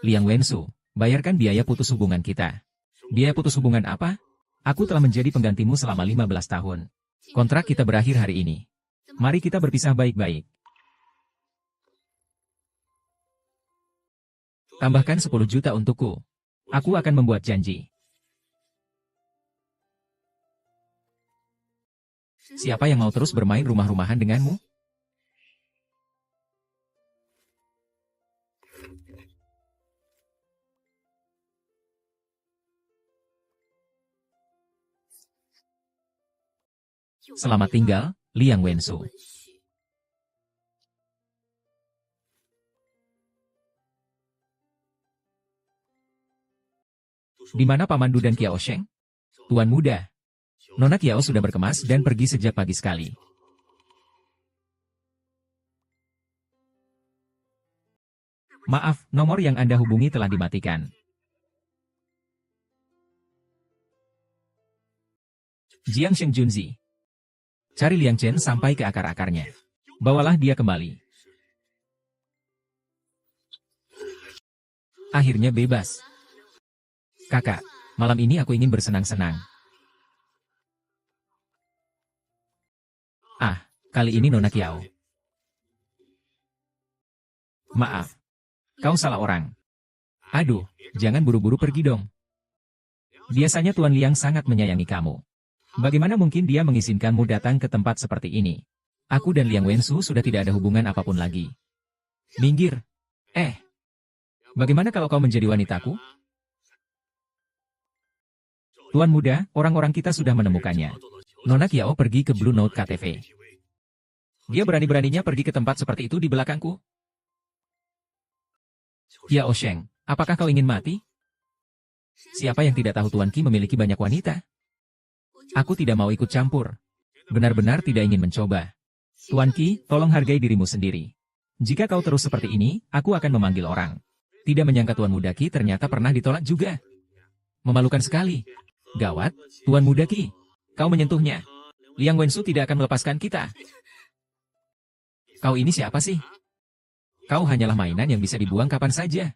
Liang Wensu, bayarkan biaya putus hubungan kita. Biaya putus hubungan apa? Aku telah menjadi penggantimu selama 15 tahun. Kontrak kita berakhir hari ini. Mari kita berpisah baik-baik. Tambahkan 10 juta untukku. Aku akan membuat janji. Siapa yang mau terus bermain rumah-rumahan denganmu? Selamat tinggal, Liang Wensu. Di mana Pamandu dan Kiao Sheng? Tuan muda. Nona Kiao sudah berkemas dan pergi sejak pagi sekali. Maaf, nomor yang Anda hubungi telah dimatikan. Jiang Sheng Junzi. Cari Liang Chen sampai ke akar-akarnya. Bawalah dia kembali. Akhirnya bebas. Kakak, malam ini aku ingin bersenang-senang. Ah, kali ini Nona Kiao. Maaf. Kau salah orang. Aduh, jangan buru-buru pergi dong. Biasanya Tuan Liang sangat menyayangi kamu. Bagaimana mungkin dia mengizinkanmu datang ke tempat seperti ini? Aku dan Liang Wensu sudah tidak ada hubungan apapun lagi. Minggir. Bagaimana kalau kau menjadi wanitaku? Tuan muda, orang-orang kita sudah menemukannya. Nona Kiao pergi ke Blue Note KTV. Dia berani-beraninya pergi ke tempat seperti itu di belakangku. Kiao Sheng, apakah kau ingin mati? Siapa yang tidak tahu Tuan Qi memiliki banyak wanita? Aku tidak mau ikut campur. Benar-benar tidak ingin mencoba. Tuan Qi, tolong hargai dirimu sendiri. Jika kau terus seperti ini, aku akan memanggil orang. Tidak menyangka Tuan Muda Qi ternyata pernah ditolak juga. Memalukan sekali. Gawat, Tuan Muda Qi. Kau menyentuhnya. Liang Wensu tidak akan melepaskan kita. Kau ini siapa sih? Kau hanyalah mainan yang bisa dibuang kapan saja.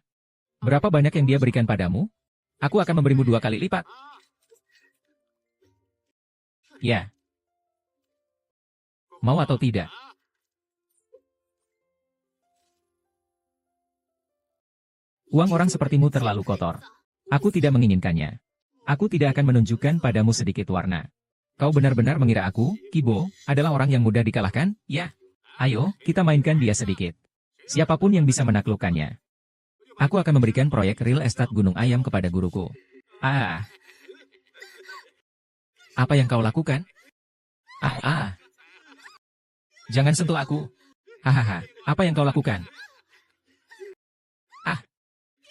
Berapa banyak yang dia berikan padamu? Aku akan memberimu 2 kali lipat. Ya. Mau atau tidak? Uang orang sepertimu terlalu kotor. Aku tidak menginginkannya. Aku tidak akan menunjukkan padamu sedikit warna. Kau benar-benar mengira aku, Kibo, adalah orang yang mudah dikalahkan? Ya. Ayo, kita mainkan dia sedikit. Siapapun yang bisa menaklukkannya. Aku akan memberikan proyek real estate Gunung Ayam kepada guruku. Apa yang kau lakukan? Jangan sentuh aku. Hahaha, apa yang kau lakukan?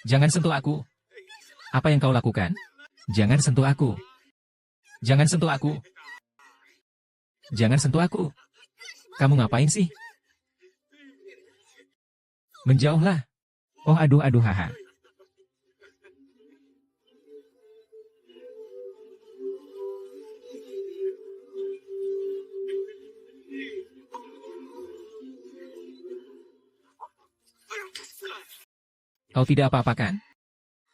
Jangan sentuh aku. Apa yang kau lakukan? Jangan sentuh aku. Jangan sentuh aku. Jangan sentuh aku. Kamu ngapain sih? Menjauhlah. Oh aduh haha. Kau tidak apa-apa kan?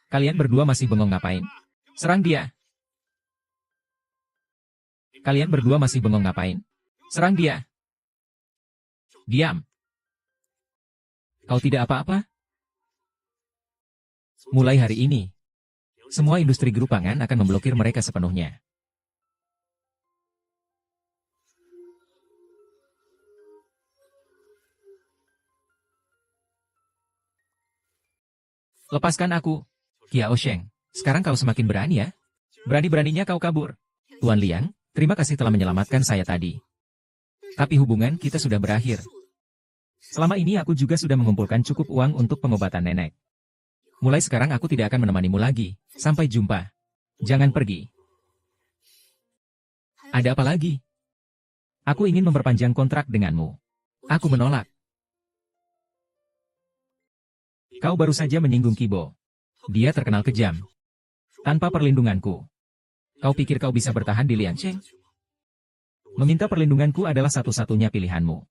Kalian berdua masih bengong ngapain? Serang dia. Kalian berdua masih bengong ngapain? Serang dia. Diam. Kau tidak apa-apa? Mulai hari ini, semua industri grup pangan akan memblokir mereka sepenuhnya. Lepaskan aku. Kiao Sheng, sekarang kau semakin berani ya? Berani-beraninya kau kabur. Tuan Liang, terima kasih telah menyelamatkan saya tadi. Tapi hubungan kita sudah berakhir. Selama ini aku juga sudah mengumpulkan cukup uang untuk pengobatan nenek. Mulai sekarang aku tidak akan menemanimu lagi. Sampai jumpa. Jangan pergi. Ada apa lagi? Aku ingin memperpanjang kontrak denganmu. Aku menolak. Kau baru saja menyinggung Kibo. Dia terkenal kejam. Tanpa perlindunganku. Kau pikir kau bisa bertahan di Liangcheng? Meminta perlindunganku adalah satu-satunya pilihanmu.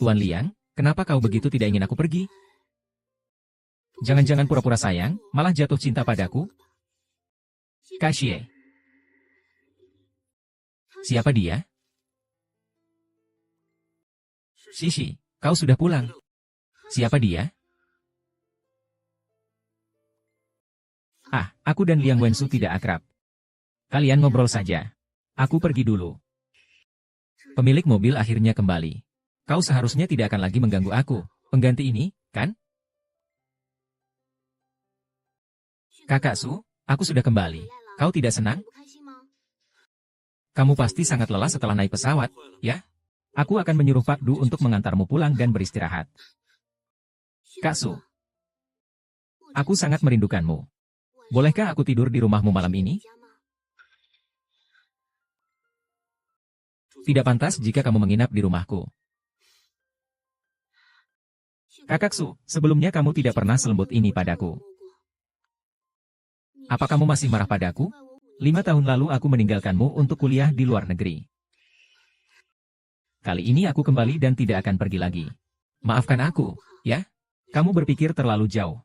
Tuan Liang, Kenapa kau begitu tidak ingin aku pergi? Jangan-jangan pura-pura sayang, malah jatuh cinta padaku? Kaxie. Siapa dia? Shishi, kau sudah pulang. Siapa dia? Ah, aku dan Liang Wensu tidak akrab. Kalian ngobrol saja. Aku pergi dulu. Pemilik mobil akhirnya kembali. Kau seharusnya tidak akan lagi mengganggu aku. Pengganti ini, kan? Kakak Su, aku sudah kembali. Kau tidak senang? Kamu pasti sangat lelah setelah naik pesawat, ya? Aku akan menyuruh Pak Du untuk mengantarmu pulang dan beristirahat. Kak Su, aku sangat merindukanmu. Bolehkah aku tidur di rumahmu malam ini? Tidak pantas jika kamu menginap di rumahku. Kakak Su, sebelumnya kamu tidak pernah selembut ini padaku. Apa kamu masih marah padaku? 5 tahun lalu aku meninggalkanmu untuk kuliah di luar negeri. Kali ini aku kembali dan tidak akan pergi lagi. Maafkan aku, ya? Kamu berpikir terlalu jauh.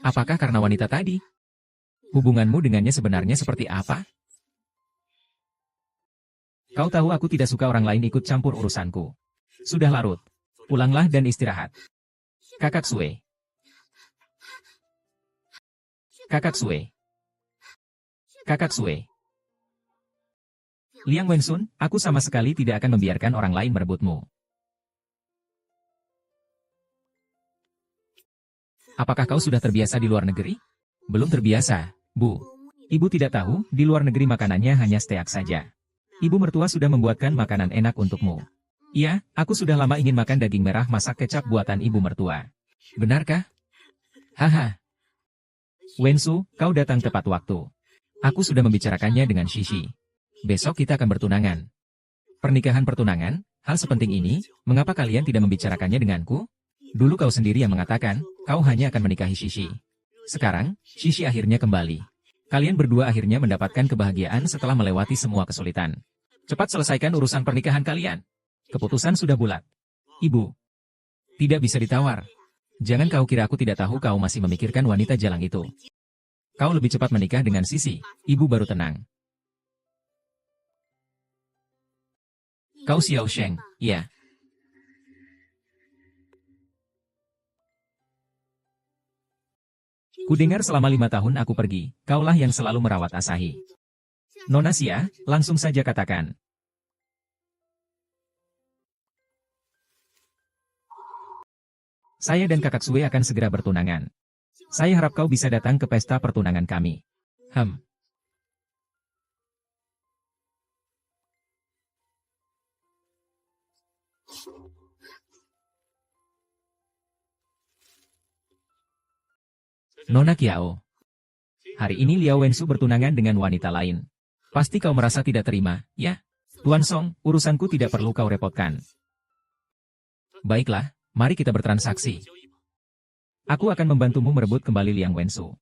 Apakah karena wanita tadi? Hubunganmu dengannya sebenarnya seperti apa? Kau tahu aku tidak suka orang lain ikut campur urusanku. Sudah larut. Pulanglah dan istirahat. Kakak Sue. Kakak Sue. Kakak Sue. Liang Wensun, aku sama sekali tidak akan membiarkan orang lain merebutmu. Apakah kau sudah terbiasa di luar negeri? Belum terbiasa, Bu. Ibu tidak tahu, di luar negeri makanannya hanya steak saja. Ibu mertua sudah membuatkan makanan enak untukmu. Iya, aku sudah lama ingin makan daging merah masak kecap buatan ibu mertua. Benarkah? Haha. Wensu, kau datang tepat waktu. Aku sudah membicarakannya dengan Shishi. Besok kita akan bertunangan. Pernikahan pertunangan, hal sepenting ini, mengapa kalian tidak membicarakannya denganku? Dulu kau sendiri yang mengatakan, kau hanya akan menikahi Shishi. Sekarang, Shishi akhirnya kembali. Kalian berdua akhirnya mendapatkan kebahagiaan setelah melewati semua kesulitan. Cepat selesaikan urusan pernikahan kalian. Keputusan sudah bulat. Ibu. Tidak bisa ditawar. Jangan kau kira aku tidak tahu kau masih memikirkan wanita jalang itu. Kau lebih cepat menikah dengan Sisi. Ibu baru tenang. Kau Xiao Sheng, ya. Kudengar selama 5 tahun aku pergi, kaulah yang selalu merawat Asahi. Nona Xia, langsung saja katakan. Saya dan kakak Sue akan segera bertunangan. Saya harap kau bisa datang ke pesta pertunangan kami. Nona Kiao. Hari ini Liao Wensu bertunangan dengan wanita lain. Pasti kau merasa tidak terima, ya? Tuan Song, urusanku tidak perlu kau repotkan. Baiklah, mari kita bertransaksi. Aku akan membantumu merebut kembali Liang Wensu.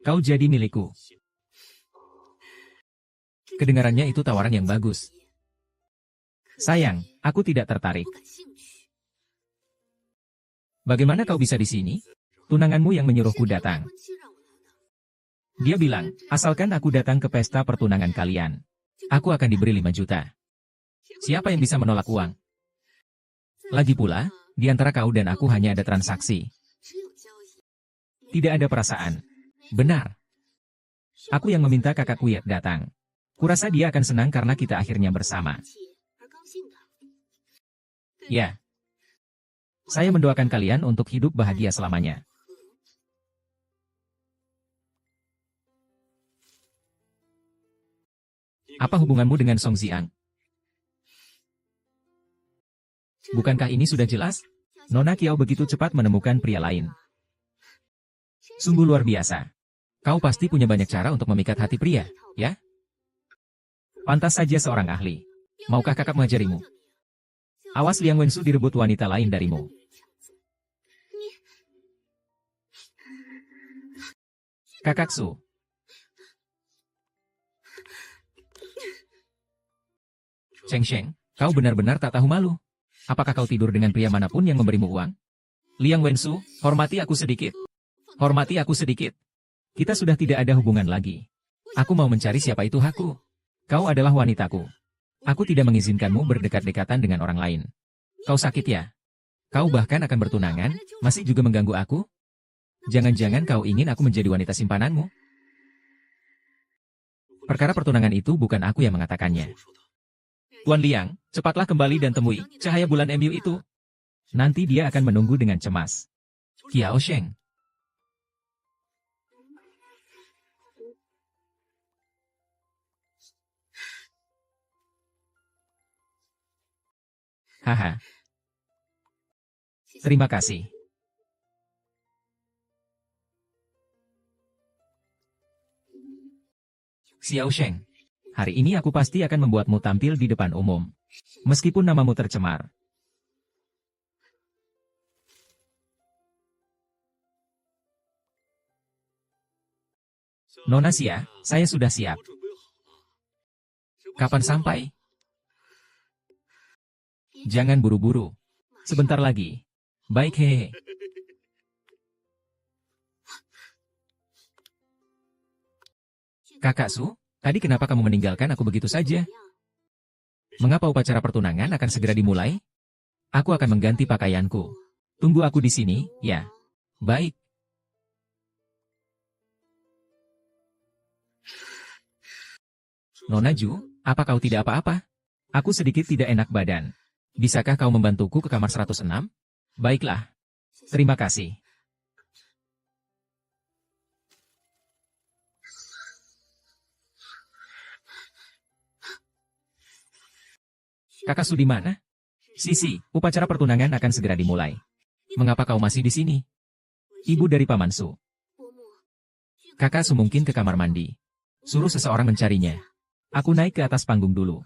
Kau jadi milikku. Kedengarannya itu tawaran yang bagus. Sayang, aku tidak tertarik. Bagaimana kau bisa di sini? Tunanganmu yang menyuruhku datang. Dia bilang, asalkan aku datang ke pesta pertunangan kalian, aku akan diberi 5 juta. Siapa yang bisa menolak uang? Lagi pula, di antara kau dan aku hanya ada transaksi. Tidak ada perasaan. Benar. Aku yang meminta kakak Kuyet datang. Kurasa dia akan senang karena kita akhirnya bersama. Ya. Saya mendoakan kalian untuk hidup bahagia selamanya. Apa hubunganmu dengan Song Ziang? Bukankah ini sudah jelas? Nona Kiao begitu cepat menemukan pria lain. Sungguh luar biasa. Kau pasti punya banyak cara untuk memikat hati pria, ya? Pantas saja seorang ahli. Maukah kakak mengajarimu? Awas Liang Wensu direbut wanita lain darimu. Kakak Su. Cheng Sheng, kau benar-benar tak tahu malu. Apakah kau tidur dengan pria manapun yang memberimu uang? Liang Wensu, hormati aku sedikit. Hormati aku sedikit. Kita sudah tidak ada hubungan lagi. Aku mau mencari siapa itu Haku. Kau adalah wanitaku. Aku tidak mengizinkanmu berdekat-dekatan dengan orang lain. Kau sakit ya? Kau bahkan akan bertunangan, masih juga mengganggu aku? Jangan-jangan kau ingin aku menjadi wanita simpananmu? Perkara pertunangan itu bukan aku yang mengatakannya. Tuan Liang, cepatlah kembali dan temui cahaya bulan MU itu. Nanti dia akan menunggu dengan cemas. Kiao Sheng. Haha. Terima kasih. Xiao Sheng. Hari ini aku pasti akan membuatmu tampil di depan umum. Meskipun namamu tercemar. Nona Xia, saya sudah siap. Kapan sampai? Jangan buru-buru. Sebentar lagi. Baik hehe. Kakak Su, tadi kenapa kamu meninggalkan aku begitu saja? Mengapa upacara pertunangan akan segera dimulai? Aku akan mengganti pakaianku. Tunggu aku di sini, ya. Baik. Nona Ju, apa kau tidak apa-apa? Aku sedikit tidak enak badan. Bisakah kau membantuku ke kamar 106? Baiklah. Terima kasih. Kakak Su di mana? Sisi, upacara pertunangan akan segera dimulai. Mengapa kau masih di sini? Ibu dari Paman Su. Kakak Su mungkin ke kamar mandi. Suruh seseorang mencarinya. Aku naik ke atas panggung dulu.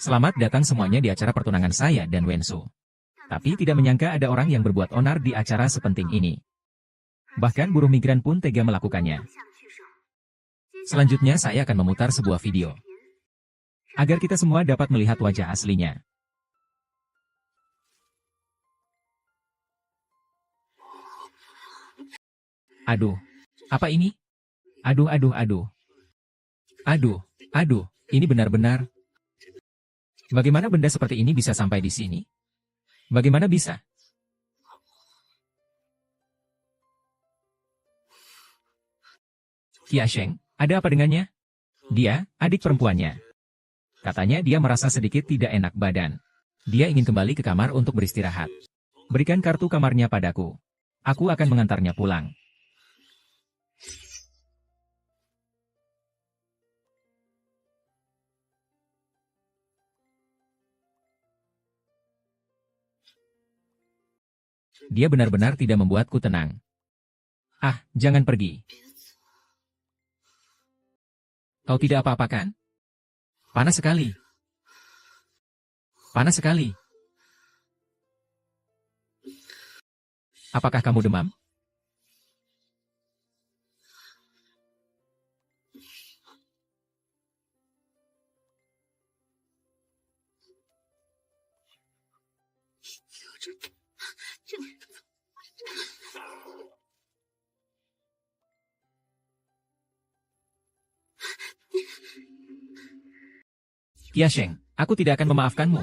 Selamat datang semuanya di acara pertunangan saya dan Wensu. Tapi tidak menyangka ada orang yang berbuat onar di acara sepenting ini. Bahkan buruh migran pun tega melakukannya. Selanjutnya saya akan memutar sebuah video. Agar kita semua dapat melihat wajah aslinya. Aduh, apa ini? Aduh, aduh, aduh. Aduh, aduh, ini benar-benar. Bagaimana benda seperti ini bisa sampai di sini? Bagaimana bisa? Xia Sheng, ada apa dengannya? Dia, adik perempuannya. Katanya dia merasa sedikit tidak enak badan. Dia ingin kembali ke kamar untuk beristirahat. Berikan kartu kamarnya padaku. Aku akan mengantarnya pulang. Dia benar-benar tidak membuatku tenang. Ah, jangan pergi. Kau tidak apa-apa kan? Panas sekali. Panas sekali. Apakah kamu demam? Xia Sheng, aku tidak akan memaafkanmu.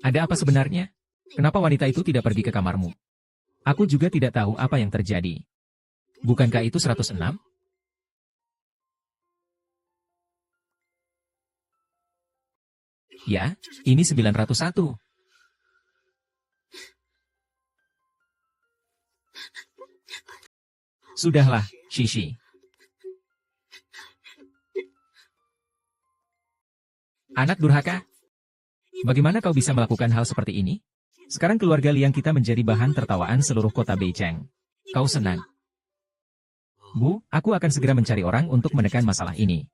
Ada apa sebenarnya? Kenapa wanita itu tidak pergi ke kamarmu? Aku juga tidak tahu apa yang terjadi. Bukankah itu 106? Ya, ini 901. Sudahlah, Shishi. Anak durhaka. Bagaimana kau bisa melakukan hal seperti ini? Sekarang keluarga Liang kita menjadi bahan tertawaan seluruh kota Beijing. Kau senang? Bu, aku akan segera mencari orang untuk menekan masalah ini.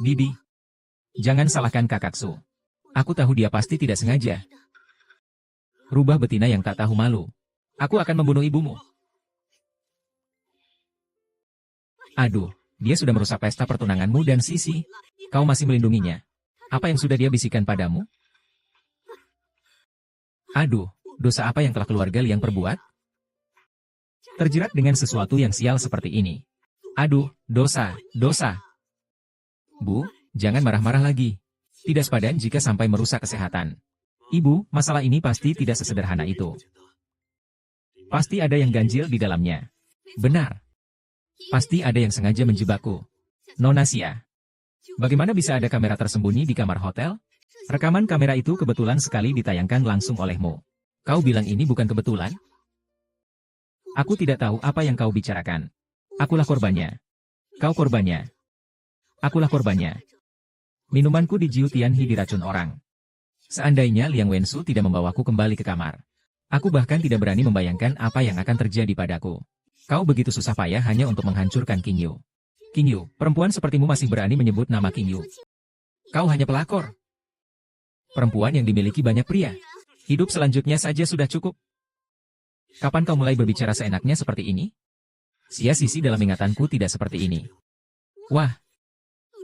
Bibi, jangan salahkan kakak Su. Aku tahu dia pasti tidak sengaja. Rubah betina yang tak tahu malu. Aku akan membunuh ibumu. Aduh, dia sudah merusak pesta pertunanganmu dan Sisi. Kau masih melindunginya. Apa yang sudah dia bisikan padamu? Aduh, dosa apa yang telah keluarga Liang perbuat? Terjerat dengan sesuatu yang sial seperti ini. Aduh, dosa, dosa. Bu, jangan marah-marah lagi. Tidak sepadan jika sampai merusak kesehatan. Ibu, masalah ini pasti tidak sesederhana itu. Pasti ada yang ganjil di dalamnya. Benar. Pasti ada yang sengaja menjebakku. Nona Xia. Bagaimana bisa ada kamera tersembunyi di kamar hotel? Rekaman kamera itu kebetulan sekali ditayangkan langsung olehmu. Kau bilang ini bukan kebetulan? Aku tidak tahu apa yang kau bicarakan. Akulah korbannya. Kau korbannya. Akulah korbannya. Minumanku di Jiu Tianhi diracun orang. Seandainya Liang Wensu tidak membawaku kembali ke kamar. Aku bahkan tidak berani membayangkan apa yang akan terjadi padaku. Kau begitu susah payah hanya untuk menghancurkan King Yu. King Yu, perempuan sepertimu masih berani menyebut nama King Yu. Kau hanya pelakor. Perempuan yang dimiliki banyak pria. Hidup selanjutnya saja sudah cukup. Kapan kau mulai berbicara seenaknya seperti ini? Sisi dalam ingatanku tidak seperti ini. Wah,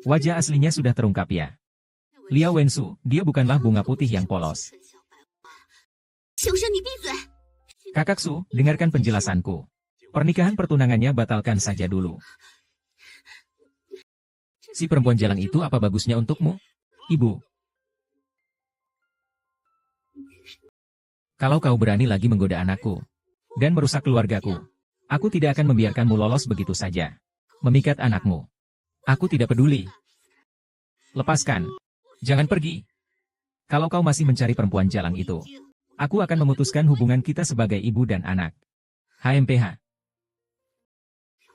wajah aslinya sudah terungkap ya. Liao Wensu, dia bukanlah bunga putih yang polos. Kakak Su, dengarkan penjelasanku. Pernikahan pertunangannya batalkan saja dulu. Si perempuan jalang itu apa bagusnya untukmu? Ibu. Kalau kau berani lagi menggoda anakku dan merusak keluargaku, aku tidak akan membiarkanmu lolos begitu saja. Memikat anakmu. Aku tidak peduli. Lepaskan. Jangan pergi. Kalau kau masih mencari perempuan jalang itu, aku akan memutuskan hubungan kita sebagai ibu dan anak. HMPH.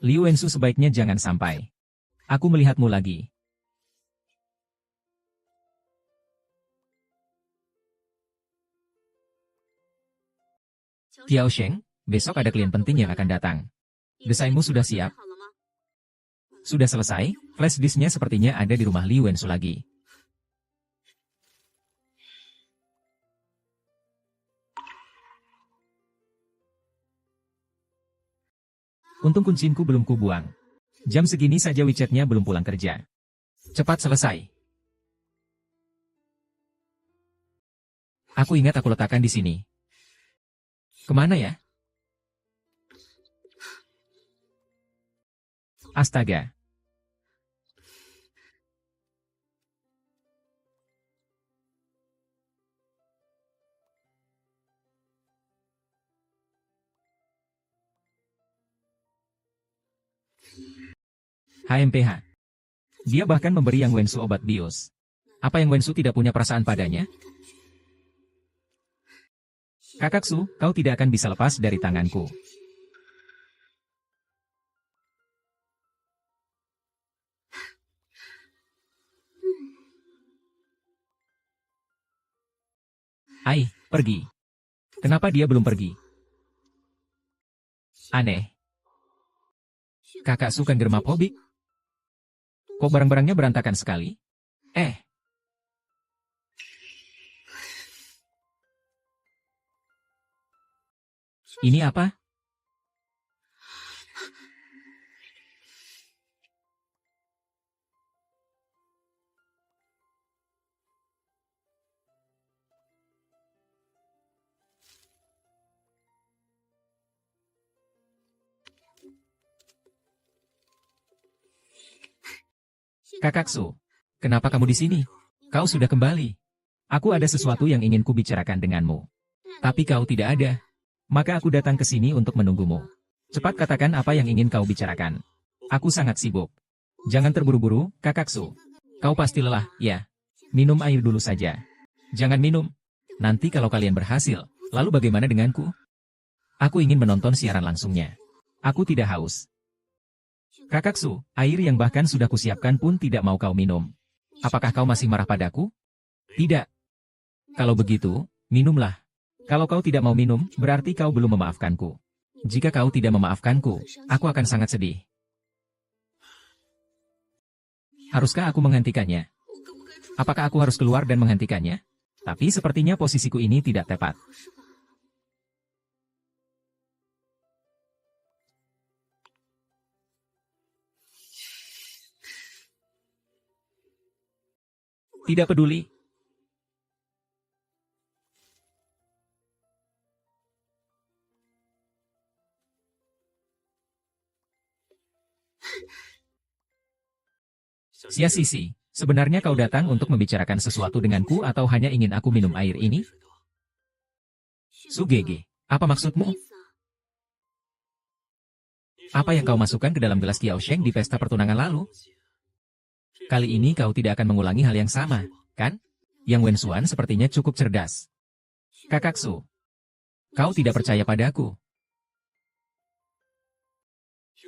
Liu Wensu sebaiknya jangan sampai. Aku melihatmu lagi. Kiao Sheng, besok ada klien penting yang akan datang. Desainmu sudah siap? Sudah selesai, flash disknya sepertinya ada di rumah Liu Wensu lagi. Untung kuncinku belum kubuang. Jam segini saja WeChat-nya belum pulang kerja. Cepat selesai. Aku ingat aku letakkan di sini. Kemana ya? Astaga. HMPH. Dia bahkan memberi Yang Wensu obat bius. Apa Yang Wensu tidak punya perasaan padanya? Kakak Su, kau tidak akan bisa lepas dari tanganku. Ai, pergi. Kenapa dia belum pergi? Aneh. Kakak Su kan germap hobi. Kok barang-barangnya berantakan sekali? Ini apa? Kakak Su, kenapa kamu di sini? Kau sudah kembali. Aku ada sesuatu yang ingin kubicarakan denganmu. Tapi kau tidak ada. Maka aku datang ke sini untuk menunggumu. Cepat katakan apa yang ingin kau bicarakan. Aku sangat sibuk. Jangan terburu-buru, Kakak Su. Kau pasti lelah, ya. Minum air dulu saja. Jangan minum. Nanti kalau kalian berhasil, lalu bagaimana denganku? Aku ingin menonton siaran langsungnya. Aku tidak haus. Kakak Su, air yang bahkan sudah kusiapkan pun tidak mau kau minum. Apakah kau masih marah padaku? Tidak. Kalau begitu, minumlah. Kalau kau tidak mau minum, berarti kau belum memaafkanku. Jika kau tidak memaafkanku, aku akan sangat sedih. Haruskah aku menghentikannya? Apakah aku harus keluar dan menghentikannya? Tapi sepertinya posisiku ini tidak tepat. Tidak peduli. Xia Sisi, sebenarnya kau datang untuk membicarakan sesuatu denganku atau hanya ingin aku minum air ini? Sugege, apa maksudmu? Apa yang kau masukkan ke dalam gelas Kiao Sheng di pesta pertunangan lalu? Kali ini kau tidak akan mengulangi hal yang sama, kan? Yang Wensuan sepertinya cukup cerdas. Kakak Su, kau tidak percaya padaku.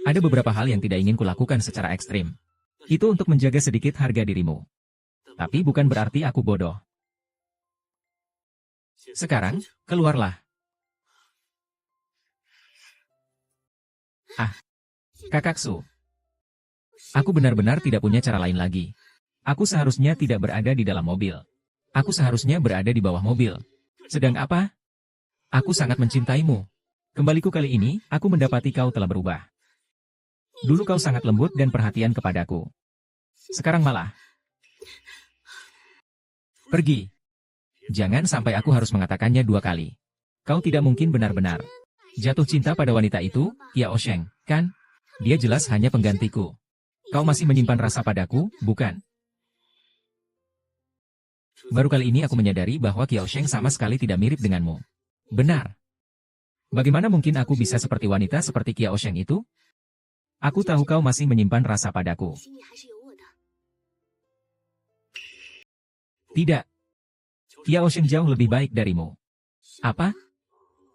Ada beberapa hal yang tidak ingin kulakukan secara ekstrim. Itu untuk menjaga sedikit harga dirimu. Tapi bukan berarti aku bodoh. Sekarang, keluarlah. Ah, Kakak Su. Aku benar-benar tidak punya cara lain lagi. Aku seharusnya tidak berada di dalam mobil. Aku seharusnya berada di bawah mobil. Sedang apa? Aku sangat mencintaimu. Kembaliku kali ini, aku mendapati kau telah berubah. Dulu kau sangat lembut dan perhatian kepadaku. Sekarang malah. Pergi. Jangan sampai aku harus mengatakannya 2 kali. Kau tidak mungkin benar-benar jatuh cinta pada wanita itu, Kiao Sheng, kan? Dia jelas hanya penggantiku. Kau masih menyimpan rasa padaku, bukan? Baru kali ini aku menyadari bahwa Kiao Sheng sama sekali tidak mirip denganmu. Benar. Bagaimana mungkin aku bisa seperti wanita seperti Kiao Sheng itu? Aku tahu kau masih menyimpan rasa padaku. Tidak. Kiao Sheng jauh lebih baik darimu. Apa?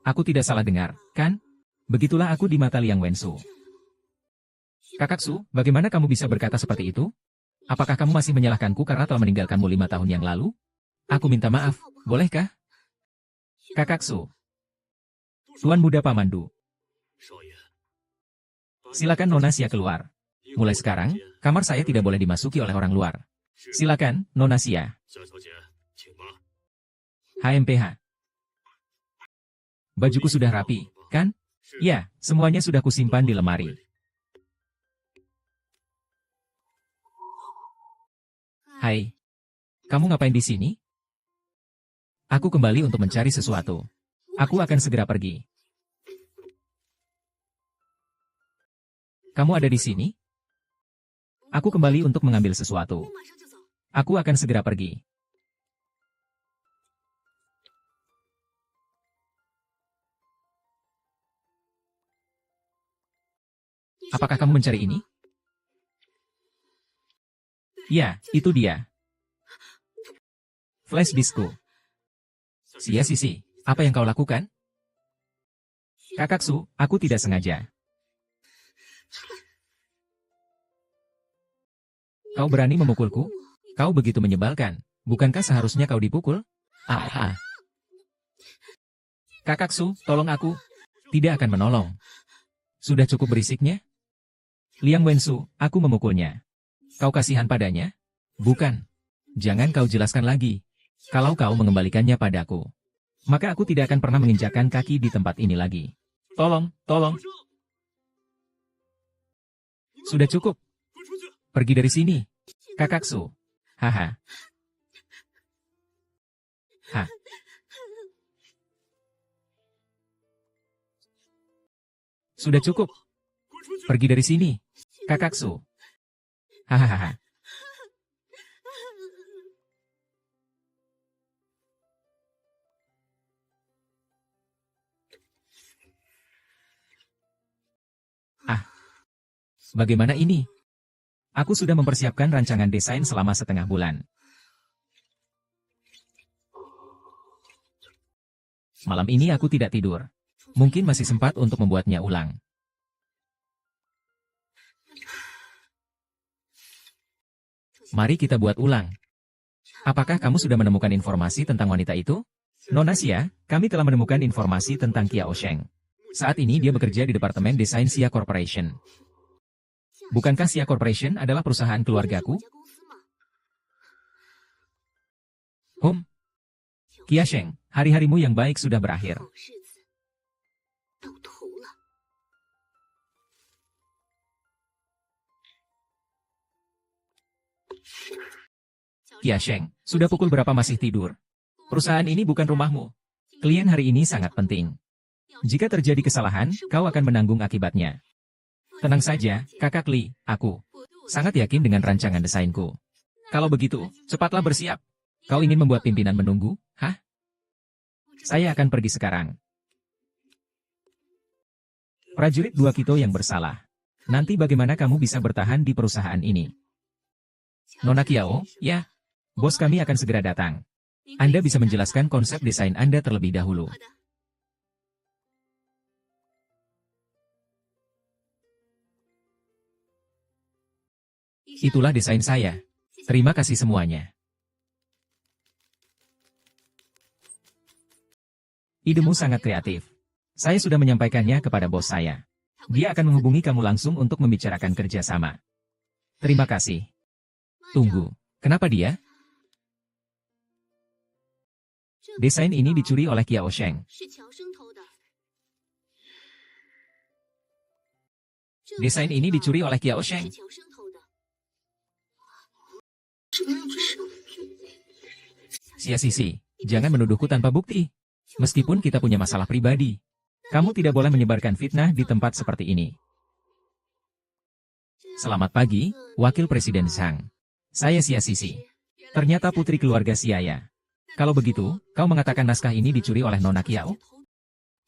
Aku tidak salah dengar, kan? Begitulah aku di mata Liang Wensu. Kakak Su, bagaimana kamu bisa berkata seperti itu? Apakah kamu masih menyalahkanku karena telah meninggalkanmu 5 tahun yang lalu? Aku minta maaf, bolehkah? Kakak Su. Tuan Muda Pamandu. Silakan Nona Xia keluar. Mulai sekarang, kamar saya tidak boleh dimasuki oleh orang luar. Silakan, Nona Xia. HMPH. Bajuku sudah rapi, kan? Ya, semuanya sudah kusimpan di lemari. Hai. Kamu ngapain di sini? Aku kembali untuk mencari sesuatu. Aku akan segera pergi. Kamu ada di sini? Aku kembali untuk mengambil sesuatu. Aku akan segera pergi. Apakah kamu mencari ini? Ya, itu dia. Flash diskku. Xia Sisi, apa yang kau lakukan? Kakak Su, aku tidak sengaja. Kau berani memukulku? Kau begitu menyebalkan. Bukankah seharusnya kau dipukul? Ah. Kakak Su, tolong aku. Tidak akan menolong. Sudah cukup berisiknya? Liang Wensu, aku memukulnya. Kau kasihan padanya? Bukan. Jangan kau jelaskan lagi. Kalau kau mengembalikannya padaku, maka aku tidak akan pernah menginjakkan kaki di tempat ini lagi. Tolong. Sudah cukup. Pergi dari sini. Kakak Su. Haha. Hah. Sudah cukup. Pergi dari sini. Kakak Su. Hahaha. Ah. Bagaimana ini? Aku sudah mempersiapkan rancangan desain selama setengah bulan. Malam ini aku tidak tidur. Mungkin masih sempat untuk membuatnya ulang. Mari kita buat ulang. Apakah kamu sudah menemukan informasi tentang wanita itu? Nona Xia, kami telah menemukan informasi tentang Kiao Sheng. Saat ini dia bekerja di Departemen Desain Xia Corporation. Bukankah Xia Corporation adalah perusahaan keluargaku? Kia Sheng, hari-harimu yang baik sudah berakhir. Kia Sheng, sudah pukul berapa masih tidur? Perusahaan ini bukan rumahmu. Klien hari ini sangat penting. Jika terjadi kesalahan, kau akan menanggung akibatnya. Tenang saja, Kakak Li, aku sangat yakin dengan rancangan desainku. Kalau begitu, cepatlah bersiap. Kau ingin membuat pimpinan menunggu? Hah? Saya akan pergi sekarang. Prajurit 2 Kito yang bersalah. Nanti bagaimana kamu bisa bertahan di perusahaan ini? Nona Kiao, ya. Bos kami akan segera datang. Anda bisa menjelaskan konsep desain Anda terlebih dahulu. Itulah desain saya. Terima kasih semuanya. Idemu sangat kreatif. Saya sudah menyampaikannya kepada bos saya. Dia akan menghubungi kamu langsung untuk membicarakan kerjasama. Terima kasih. Tunggu, kenapa dia? Desain ini dicuri oleh Kiao Sheng. Desain ini dicuri oleh Kiao Sheng. Sia Sisi, jangan menuduhku tanpa bukti. Meskipun kita punya masalah pribadi, kamu tidak boleh menyebarkan fitnah di tempat seperti ini. Selamat pagi, Wakil Presiden Zhang. Saya Sia Sisi. Ternyata putri keluarga Siaya. Kalau begitu, kau mengatakan naskah ini dicuri oleh Nona Kiao?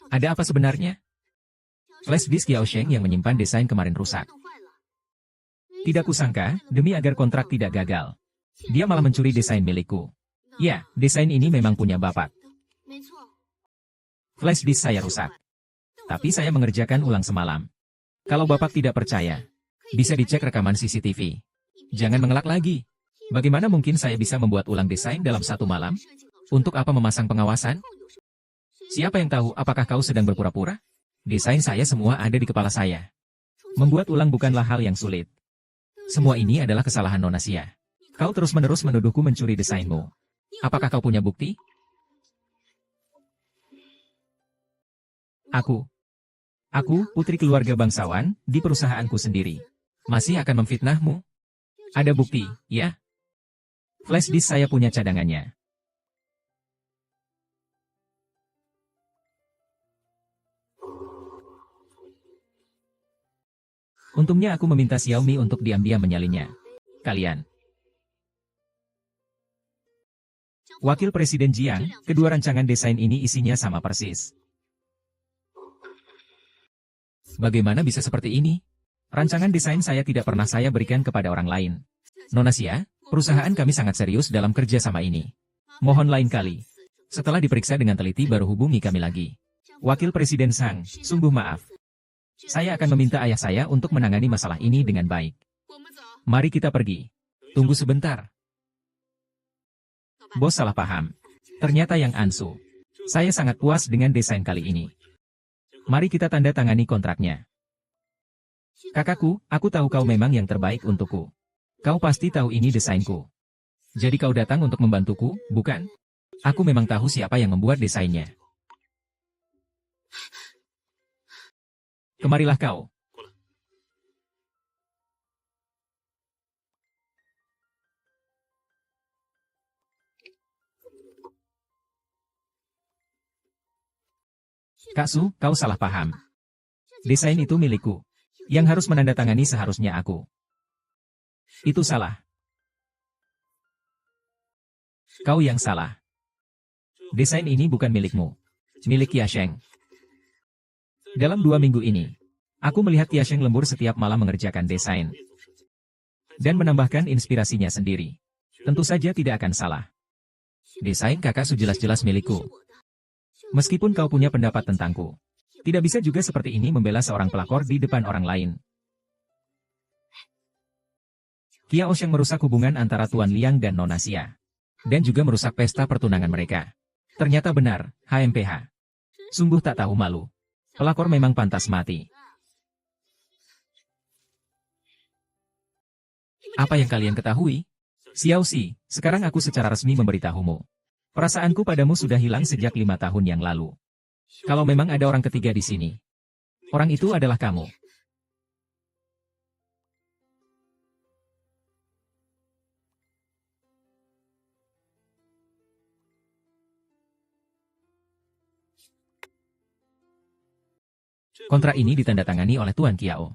Ada apa sebenarnya? Flash disk Kiao Sheng yang menyimpan desain kemarin rusak. Tidak kusangka, demi agar kontrak tidak gagal, dia malah mencuri desain milikku. Ya, desain ini memang punya bapak. Flash disk saya rusak. Tapi saya mengerjakan ulang semalam. Kalau bapak tidak percaya, bisa dicek rekaman CCTV. Jangan mengelak lagi. Bagaimana mungkin saya bisa membuat ulang desain dalam 1 malam? Untuk apa memasang pengawasan? Siapa yang tahu apakah kau sedang berpura-pura? Desain saya semua ada di kepala saya. Membuat ulang bukanlah hal yang sulit. Semua ini adalah kesalahan Nona Xia. Kau terus-menerus menuduhku mencuri desainmu. Apakah kau punya bukti? Aku, putri keluarga bangsawan, di perusahaanku sendiri. Masih akan memfitnahmu? Ada bukti, ya? Flash disk saya punya cadangannya. Untungnya aku meminta Xiaomi untuk diam-diam menyalinnya. Kalian. Wakil Presiden Jiang, kedua rancangan desain ini isinya sama persis. Bagaimana bisa seperti ini? Rancangan desain saya tidak pernah saya berikan kepada orang lain. Nona Xia, perusahaan kami sangat serius dalam kerja sama ini. Mohon lain kali. Setelah diperiksa dengan teliti baru hubungi kami lagi. Wakil Presiden Zhang, sungguh maaf. Saya akan meminta ayah saya untuk menangani masalah ini dengan baik. Mari kita pergi. Tunggu sebentar. Bos salah paham. Ternyata yang Ansu. Saya sangat puas dengan desain kali ini. Mari kita tanda tangani kontraknya. Kakakku, aku tahu kau memang yang terbaik untukku. Kau pasti tahu ini desainku. Jadi kau datang untuk membantuku, bukan? Aku memang tahu siapa yang membuat desainnya. Kemarilah kau. Kak Su, kau salah paham. Desain itu milikku. Yang harus menandatangani seharusnya aku. Itu salah. Kau yang salah. Desain ini bukan milikmu. Milik Kia Sheng. Dalam 2 minggu ini, aku melihat Kia Sheng lembur setiap malam mengerjakan desain. Dan menambahkan inspirasinya sendiri. Tentu saja tidak akan salah. Desain kakak Su jelas-jelas milikku. Meskipun kau punya pendapat tentangku, tidak bisa juga seperti ini membela seorang pelakor di depan orang lain. Kiao Sheng merusak hubungan antara Tuan Liang dan Nona Xia. Dan juga merusak pesta pertunangan mereka. Ternyata benar, HMPH. Sungguh tak tahu malu. Pelakor memang pantas mati. Apa yang kalian ketahui? Xiao Xi, sekarang aku secara resmi memberitahumu. Perasaanku padamu sudah hilang sejak 5 tahun yang lalu. Kalau memang ada orang ketiga di sini, orang itu adalah kamu. Kontrak ini ditandatangani oleh Tuan Kiao.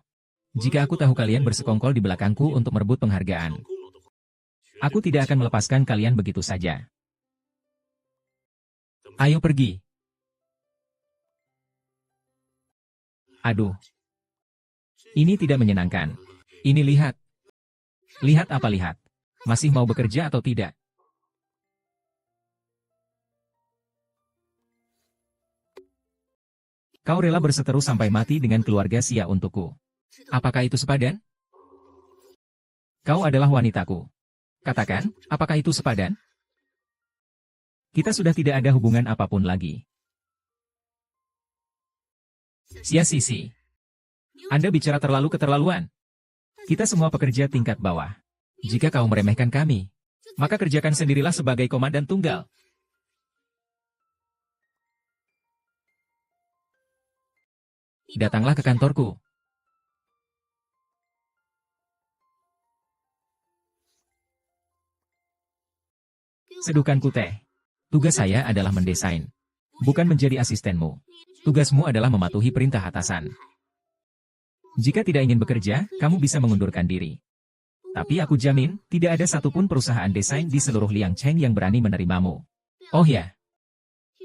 Jika aku tahu kalian bersekongkol di belakangku untuk merebut penghargaan, aku tidak akan melepaskan kalian begitu saja. Ayo pergi. Aduh. Ini tidak menyenangkan. Ini lihat. Lihat apa lihat? Masih mau bekerja atau tidak? Kau rela berseteru sampai mati dengan keluarga Xia untukku. Apakah itu sepadan? Kau adalah wanitaku. Katakan, apakah itu sepadan? Kita sudah tidak ada hubungan apapun lagi. Xia Sisi. Anda bicara terlalu keterlaluan. Kita semua pekerja tingkat bawah. Jika kau meremehkan kami, maka kerjakan sendirilah sebagai komandan tunggal. Datanglah ke kantorku. Seduhkanku teh. Tugas saya adalah mendesain, bukan menjadi asistenmu. Tugasmu adalah mematuhi perintah atasan. Jika tidak ingin bekerja, kamu bisa mengundurkan diri. Tapi aku jamin, tidak ada satupun perusahaan desain di seluruh Liangcheng yang berani menerimamu. Oh ya,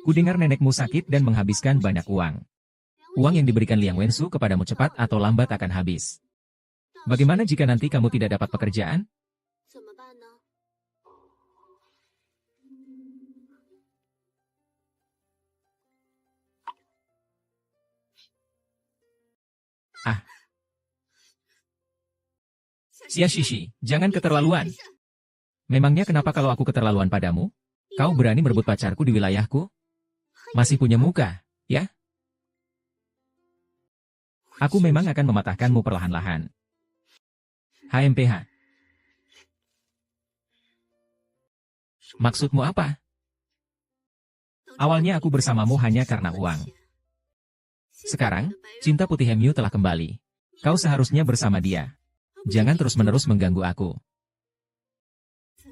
kudengar nenekmu sakit dan menghabiskan banyak uang. Uang yang diberikan Liang Wensu kepadamu cepat atau lambat akan habis. Bagaimana jika nanti kamu tidak dapat pekerjaan? Ah. Xia Shishi, jangan keterlaluan. Memangnya kenapa kalau aku keterlaluan padamu? Kau berani merebut pacarku di wilayahku? Masih punya muka, ya? Aku memang akan mematahkanmu perlahan-lahan. HMPH. Maksudmu apa? Awalnya aku bersamamu hanya karena uang. Sekarang, cinta putih Hemyu telah kembali. Kau seharusnya bersama dia. Jangan terus-menerus mengganggu aku.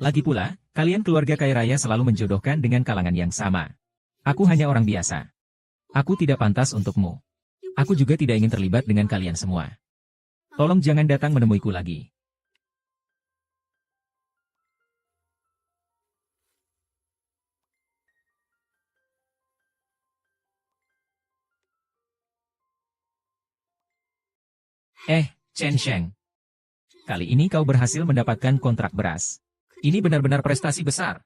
Lagi pula, kalian keluarga kaya raya selalu menjodohkan dengan kalangan yang sama. Aku hanya orang biasa. Aku tidak pantas untukmu. Aku juga tidak ingin terlibat dengan kalian semua. Tolong jangan datang menemuiku lagi. Chen Sheng. Kali ini kau berhasil mendapatkan kontrak beras. Ini benar-benar prestasi besar.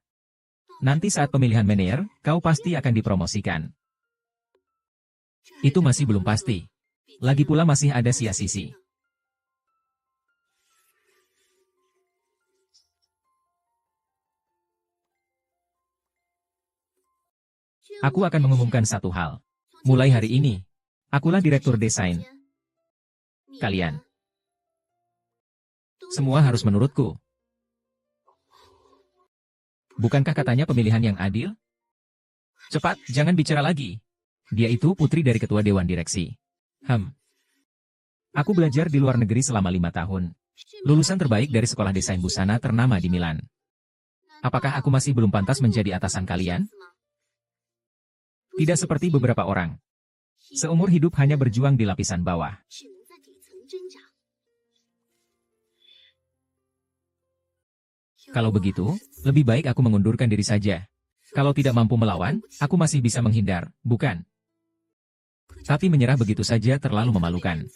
Nanti saat pemilihan manajer, kau pasti akan dipromosikan. Itu masih belum pasti. Lagi pula masih ada Xia Sisi. Aku akan mengumumkan satu hal. Mulai hari ini, akulah direktur desain. Kalian semua harus menurutku. Bukankah katanya pemilihan yang adil? Cepat, jangan bicara lagi. Dia itu putri dari ketua dewan direksi. Aku belajar di luar negeri selama 5 tahun. Lulusan terbaik dari sekolah desain busana ternama di Milan. Apakah aku masih belum pantas menjadi atasan kalian? Tidak seperti beberapa orang. Seumur hidup hanya berjuang di lapisan bawah. Kalau begitu, lebih baik aku mengundurkan diri saja. Kalau tidak mampu melawan, aku masih bisa menghindar, bukan? Tapi menyerah begitu saja terlalu memalukan.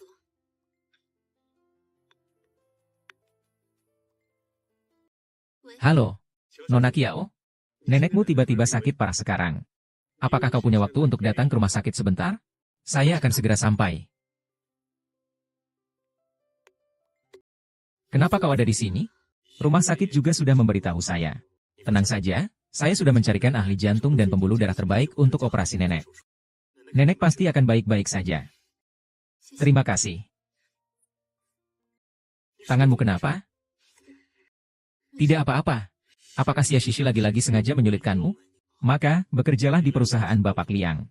Halo, Nona Kiao. Nenekmu tiba-tiba sakit parah sekarang. Apakah kau punya waktu untuk datang ke rumah sakit sebentar? Saya akan segera sampai. Kenapa kau ada di sini? Rumah sakit juga sudah memberitahu saya. Tenang saja, saya sudah mencarikan ahli jantung dan pembuluh darah terbaik untuk operasi nenek. Nenek pasti akan baik-baik saja. Terima kasih. Tanganmu kenapa? Tidak apa-apa. Apakah Xia Shishi lagi-lagi sengaja menyulitkanmu? Maka, bekerjalah di perusahaan Bapak Liang.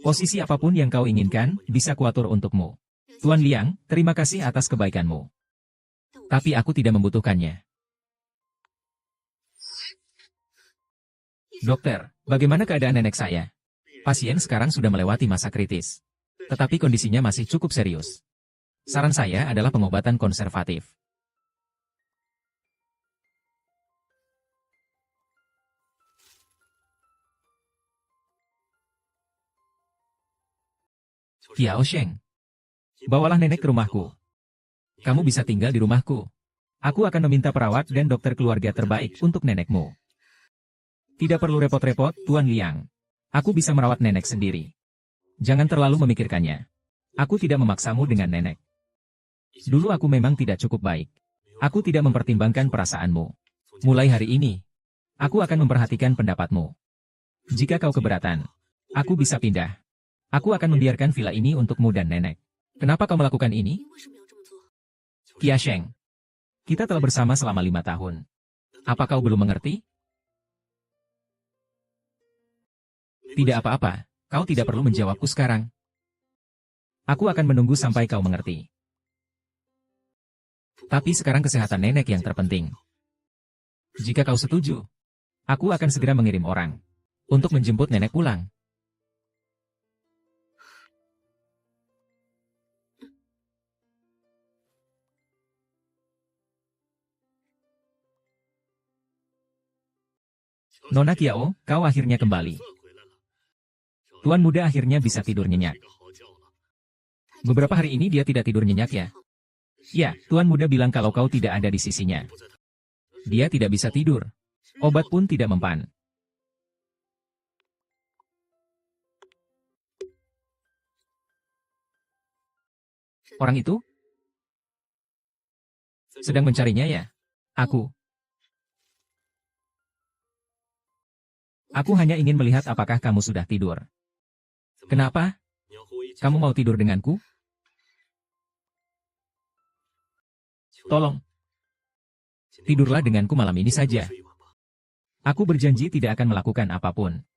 Posisi apapun yang kau inginkan, bisa kuatur untukmu. Tuan Liang, terima kasih atas kebaikanmu. Tapi aku tidak membutuhkannya. Dokter, bagaimana keadaan nenek saya? Pasien sekarang sudah melewati masa kritis. Tetapi kondisinya masih cukup serius. Saran saya adalah pengobatan konservatif. Kiao Sheng, bawalah nenek ke rumahku. Kamu bisa tinggal di rumahku. Aku akan meminta perawat dan dokter keluarga terbaik untuk nenekmu. Tidak perlu repot-repot, Tuan Liang. Aku bisa merawat nenek sendiri. Jangan terlalu memikirkannya. Aku tidak memaksamu dengan nenek. Dulu aku memang tidak cukup baik. Aku tidak mempertimbangkan perasaanmu. Mulai hari ini, aku akan memperhatikan pendapatmu. Jika kau keberatan, aku bisa pindah. Aku akan membiarkan villa ini untukmu dan nenek. Kenapa kau melakukan ini? Kia Sheng, kita telah bersama selama 5 tahun. Apa kau belum mengerti? Tidak apa-apa, kau tidak perlu menjawabku sekarang. Aku akan menunggu sampai kau mengerti. Tapi sekarang kesehatan nenek yang terpenting. Jika kau setuju, aku akan segera mengirim orang untuk menjemput nenek pulang. Nona Kiao, kau akhirnya kembali. Tuan muda akhirnya bisa tidur nyenyak. Beberapa hari ini dia tidak tidur nyenyak ya? Ya, Tuan muda bilang kalau kau tidak ada di sisinya. Dia tidak bisa tidur. Obat pun tidak mempan. Orang itu? Sedang mencarinya ya? Aku hanya ingin melihat apakah kamu sudah tidur. Kenapa? Kamu mau tidur denganku? Tolong. Tidurlah denganku malam ini saja. Aku berjanji tidak akan melakukan apapun.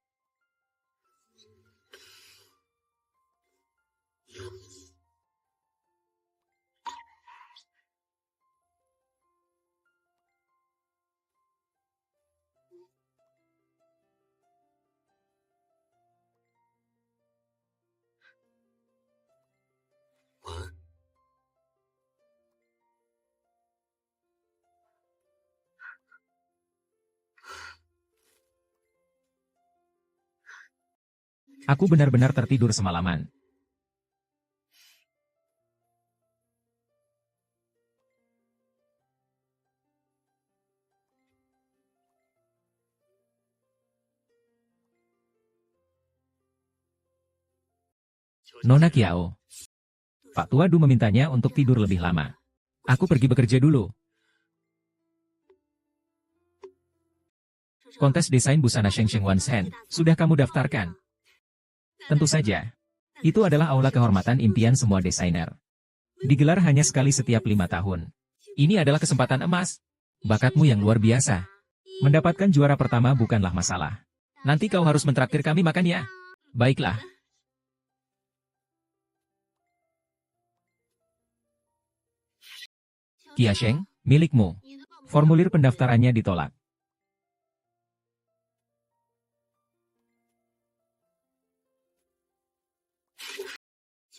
Aku benar-benar tertidur semalaman. Nona Kiao. Pak Tua Du memintanya untuk tidur lebih lama. Aku pergi bekerja dulu. Kontes desain busana Sheng Sheng Wan Sen, sudah kamu daftarkan? Tentu saja. Itu adalah aula kehormatan impian semua desainer. Digelar hanya sekali setiap 5 tahun. Ini adalah kesempatan emas. Bakatmu yang luar biasa. Mendapatkan juara pertama bukanlah masalah. Nanti kau harus mentraktir kami makan ya. Baiklah. Kia Sheng, milikmu. Formulir pendaftarannya ditolak.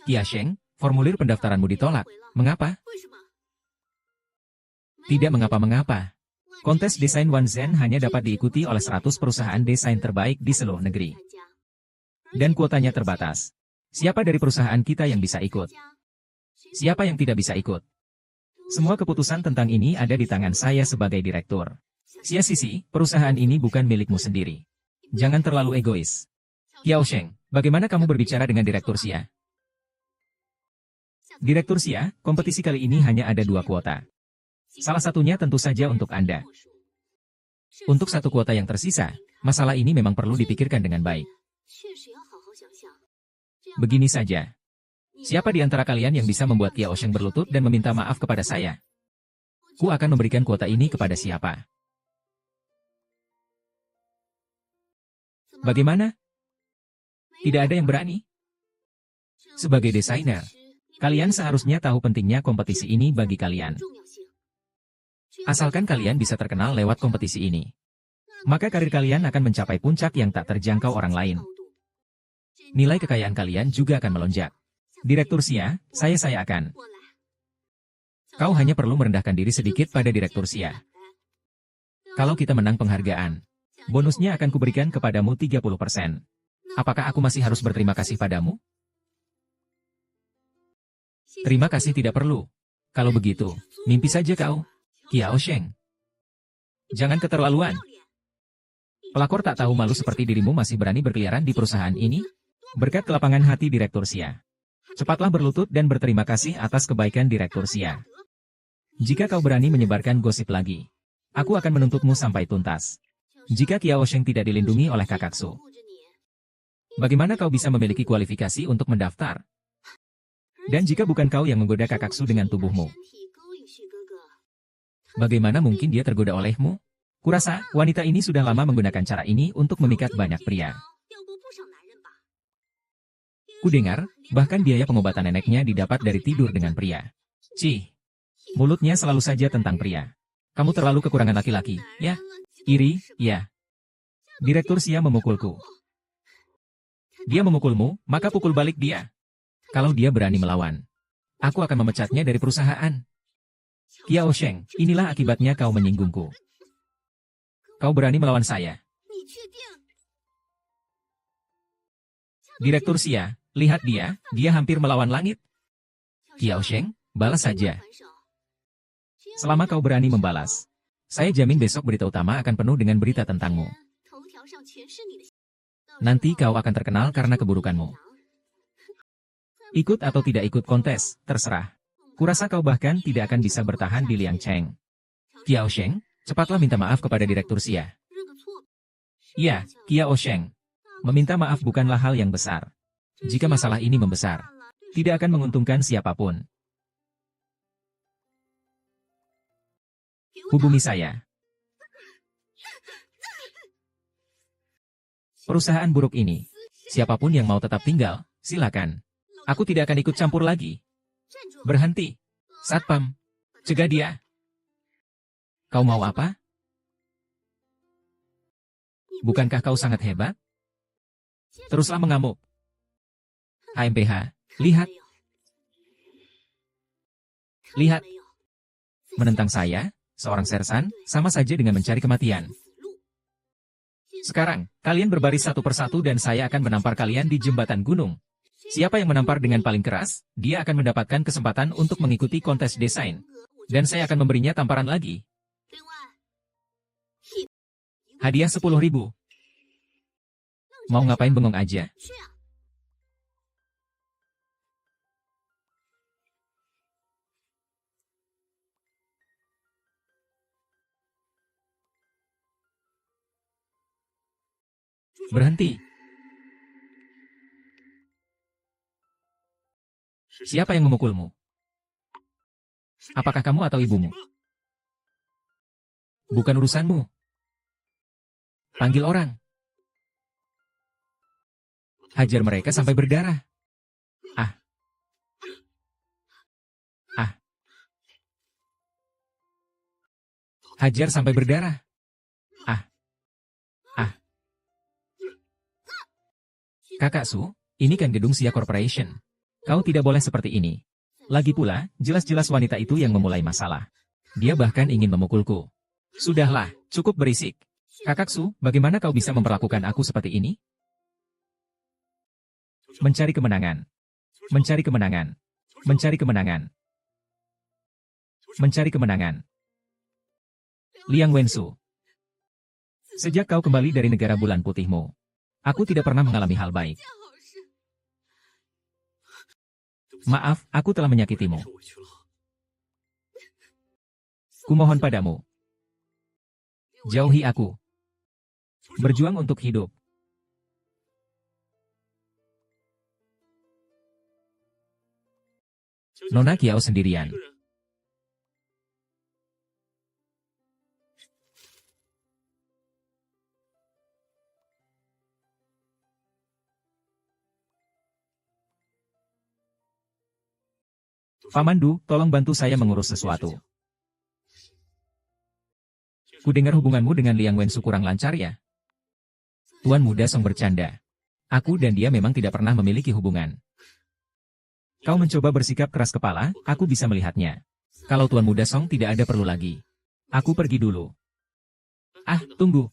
Kia Sheng, formulir pendaftaranmu ditolak. Mengapa? Tidak mengapa-mengapa. Kontes desain Wan Zhen hanya dapat diikuti oleh 100 perusahaan desain terbaik di seluruh negeri. Dan kuotanya terbatas. Siapa dari perusahaan kita yang bisa ikut? Siapa yang tidak bisa ikut? Semua keputusan tentang ini ada di tangan saya sebagai direktur. Xia Sisi, perusahaan ini bukan milikmu sendiri. Jangan terlalu egois. Kiao Sheng, bagaimana kamu berbicara dengan Direktur Xia? Direktur Xia, kompetisi kali ini hanya ada 2 kuota. Salah satunya tentu saja untuk Anda. Untuk 1 kuota yang tersisa, masalah ini memang perlu dipikirkan dengan baik. Begini saja. Siapa di antara kalian yang bisa membuat Kiao Sheng berlutut dan meminta maaf kepada saya? Ku akan memberikan kuota ini kepada siapa? Bagaimana? Tidak ada yang berani? Sebagai desainer, kalian seharusnya tahu pentingnya kompetisi ini bagi kalian. Asalkan kalian bisa terkenal lewat kompetisi ini, maka karir kalian akan mencapai puncak yang tak terjangkau orang lain. Nilai kekayaan kalian juga akan melonjak. Direktur Xia, saya akan. Kau hanya perlu merendahkan diri sedikit pada Direktur Xia. Kalau kita menang penghargaan, bonusnya akan kuberikan kepadamu 30%. Apakah aku masih harus berterima kasih padamu? Terima kasih tidak perlu. Kalau begitu, mimpi saja kau, Kiao Sheng. Jangan keterlaluan. Pelakor tak tahu malu seperti dirimu masih berani berkeliaran di perusahaan ini? Berkat kelapangan hati Direktur Xia. Cepatlah berlutut dan berterima kasih atas kebaikan Direktur Xia. Jika kau berani menyebarkan gosip lagi, aku akan menuntutmu sampai tuntas. Jika Kiao Sheng tidak dilindungi oleh Kakaksu, bagaimana kau bisa memiliki kualifikasi untuk mendaftar? Dan jika bukan kau yang menggoda Kakaksu dengan tubuhmu, bagaimana mungkin dia tergoda olehmu? Kurasa, wanita ini sudah lama menggunakan cara ini untuk memikat banyak pria. Kudengar, bahkan biaya pengobatan neneknya didapat dari tidur dengan pria. Cih, mulutnya selalu saja tentang pria. Kamu terlalu kekurangan laki-laki, ya? Iri, ya. Direktur Xia memukulku. Dia memukulmu, maka pukul balik dia. Kalau dia berani melawan, aku akan memecatnya dari perusahaan. Kiao Sheng, inilah akibatnya kau menyinggungku. Kau berani melawan saya. Direktur Xia, lihat dia hampir melawan langit. Kiao Sheng, balas saja. Selama kau berani membalas, saya jamin besok berita utama akan penuh dengan berita tentangmu. Nanti kau akan terkenal karena keburukanmu. Ikut atau tidak ikut kontes, terserah. Kurasa kau bahkan tidak akan bisa bertahan di Liang Cheng. Kiao Sheng, cepatlah minta maaf kepada Direktur Xia. Ya, Kiao Sheng. Meminta maaf bukanlah hal yang besar. Jika masalah ini membesar, tidak akan menguntungkan siapapun. Hubungi saya. Perusahaan buruk ini, siapapun yang mau tetap tinggal, silakan. Aku tidak akan ikut campur lagi. Berhenti. Satpam. Cegah dia. Kau mau apa? Bukankah kau sangat hebat? Teruslah mengamuk. HMPH, lihat. Lihat. Menentang saya, seorang sersan, sama saja dengan mencari kematian. Sekarang, kalian berbaris satu persatu dan saya akan menampar kalian di jembatan gunung. Siapa yang menampar dengan paling keras, dia akan mendapatkan kesempatan untuk mengikuti kontes desain. Dan saya akan memberinya tamparan lagi. Hadiah 10.000. Mau ngapain bengong aja? Berhenti. Siapa yang memukulmu? Apakah kamu atau ibumu? Bukan urusanmu. Panggil orang. Hajar mereka sampai berdarah. Ah. Ah. Hajar sampai berdarah. Ah. Ah. Kakak Su, ini kan gedung Xia Corporation. Kau tidak boleh seperti ini. Lagi pula, jelas-jelas wanita itu yang memulai masalah. Dia bahkan ingin memukulku. Sudahlah, cukup berisik. Kakak Su, bagaimana kau bisa memperlakukan aku seperti ini? Mencari kemenangan. Mencari kemenangan. Mencari kemenangan. Mencari kemenangan. Liang Wensu. Sejak kau kembali dari negara bulan putihmu, aku tidak pernah mengalami hal baik. Maaf, aku telah menyakitimu. Kumohon padamu. Jauhi aku. Berjuang untuk hidup. Nona Kiao sendirian. Pamandu, tolong bantu saya mengurus sesuatu. Kudengar hubunganmu dengan Liang Wensu kurang lancar ya? Tuan muda Song bercanda. Aku dan dia memang tidak pernah memiliki hubungan. Kau mencoba bersikap keras kepala, aku bisa melihatnya. Kalau Tuan Muda Song tidak ada perlu lagi. Aku pergi dulu. Ah, tunggu.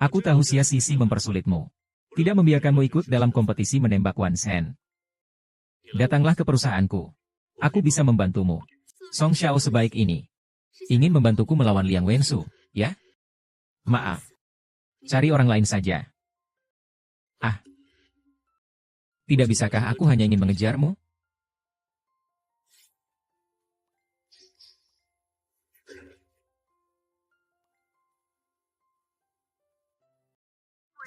Aku tahu Xia Sisi mempersulitmu. Tidak membiarkanmu ikut dalam kompetisi menembak Wan Shen. Datanglah ke perusahaanku. Aku bisa membantumu. Song Xiao sebaik ini. Ingin membantuku melawan Liang Wensu, ya? Maaf. Cari orang lain saja. Ah. Tidak bisakah aku hanya ingin mengejarmu?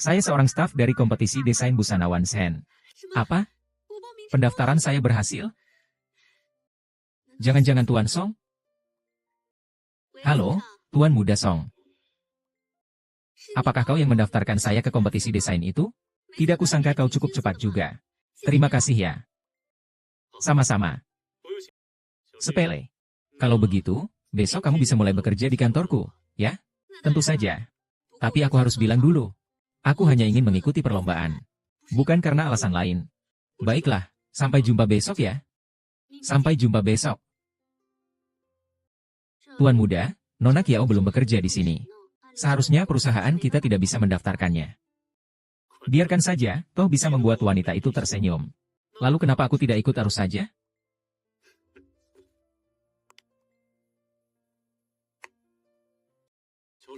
Saya seorang staf dari kompetisi desain busana Wan Shen. Apa? Pendaftaran saya berhasil? Jangan-jangan Tuan Song? Halo, Tuan Muda Song. Apakah kau yang mendaftarkan saya ke kompetisi desain itu? Tidak kusangka kau cukup cepat juga. Terima kasih ya. Sama-sama. Sepele. Kalau begitu, besok kamu bisa mulai bekerja di kantorku, ya? Tentu saja. Tapi aku harus bilang dulu. Aku hanya ingin mengikuti perlombaan. Bukan karena alasan lain. Baiklah, sampai jumpa besok ya. Sampai jumpa besok. Tuan Muda, Nona Kiao belum bekerja di sini. Seharusnya perusahaan kita tidak bisa mendaftarkannya. Biarkan saja, toh bisa membuat wanita itu tersenyum. Lalu kenapa aku tidak ikut arus saja?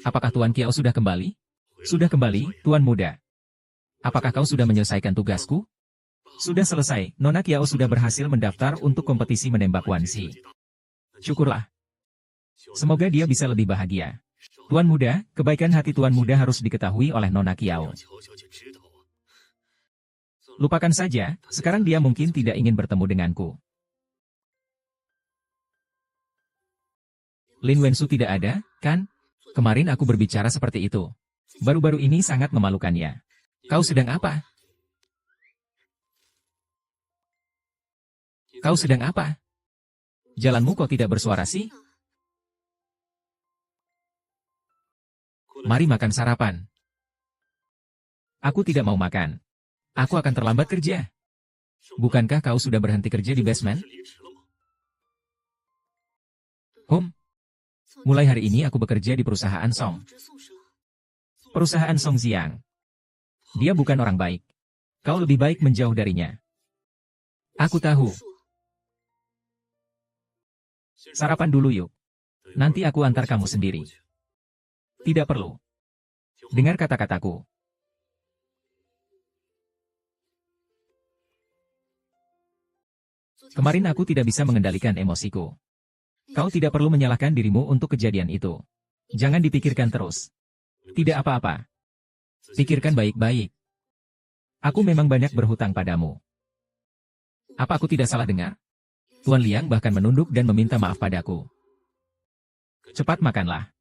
Apakah Tuan Kiao sudah kembali? Sudah kembali, Tuan Muda. Apakah kau sudah menyelesaikan tugasku? Sudah selesai, Nona Kiao sudah berhasil mendaftar untuk kompetisi menembak Wan Xi. Syukurlah. Semoga dia bisa lebih bahagia. Tuan Muda, kebaikan hati Tuan Muda harus diketahui oleh Nona Kiao. Lupakan saja, sekarang dia mungkin tidak ingin bertemu denganku. Lin Wensu tidak ada, kan? Kemarin aku berbicara seperti itu. Baru-baru ini sangat memalukannya. Kau sedang apa? Kau sedang apa? Jalanmu kok tidak bersuara sih? Mari makan sarapan. Aku tidak mau makan. Aku akan terlambat kerja. Bukankah kau sudah berhenti kerja di basement? Mulai hari ini aku bekerja di perusahaan Song. Perusahaan Song Xiang. Dia bukan orang baik. Kau lebih baik menjauh darinya. Aku tahu. Sarapan dulu yuk. Nanti aku antar kamu sendiri. Tidak perlu. Dengar kata-kataku. Kemarin aku tidak bisa mengendalikan emosiku. Kau tidak perlu menyalahkan dirimu untuk kejadian itu. Jangan dipikirkan terus. Tidak apa-apa. Pikirkan baik-baik. Aku memang banyak berhutang padamu. Apa aku tidak salah dengar? Tuan Liang bahkan menunduk dan meminta maaf padaku. Cepat makanlah.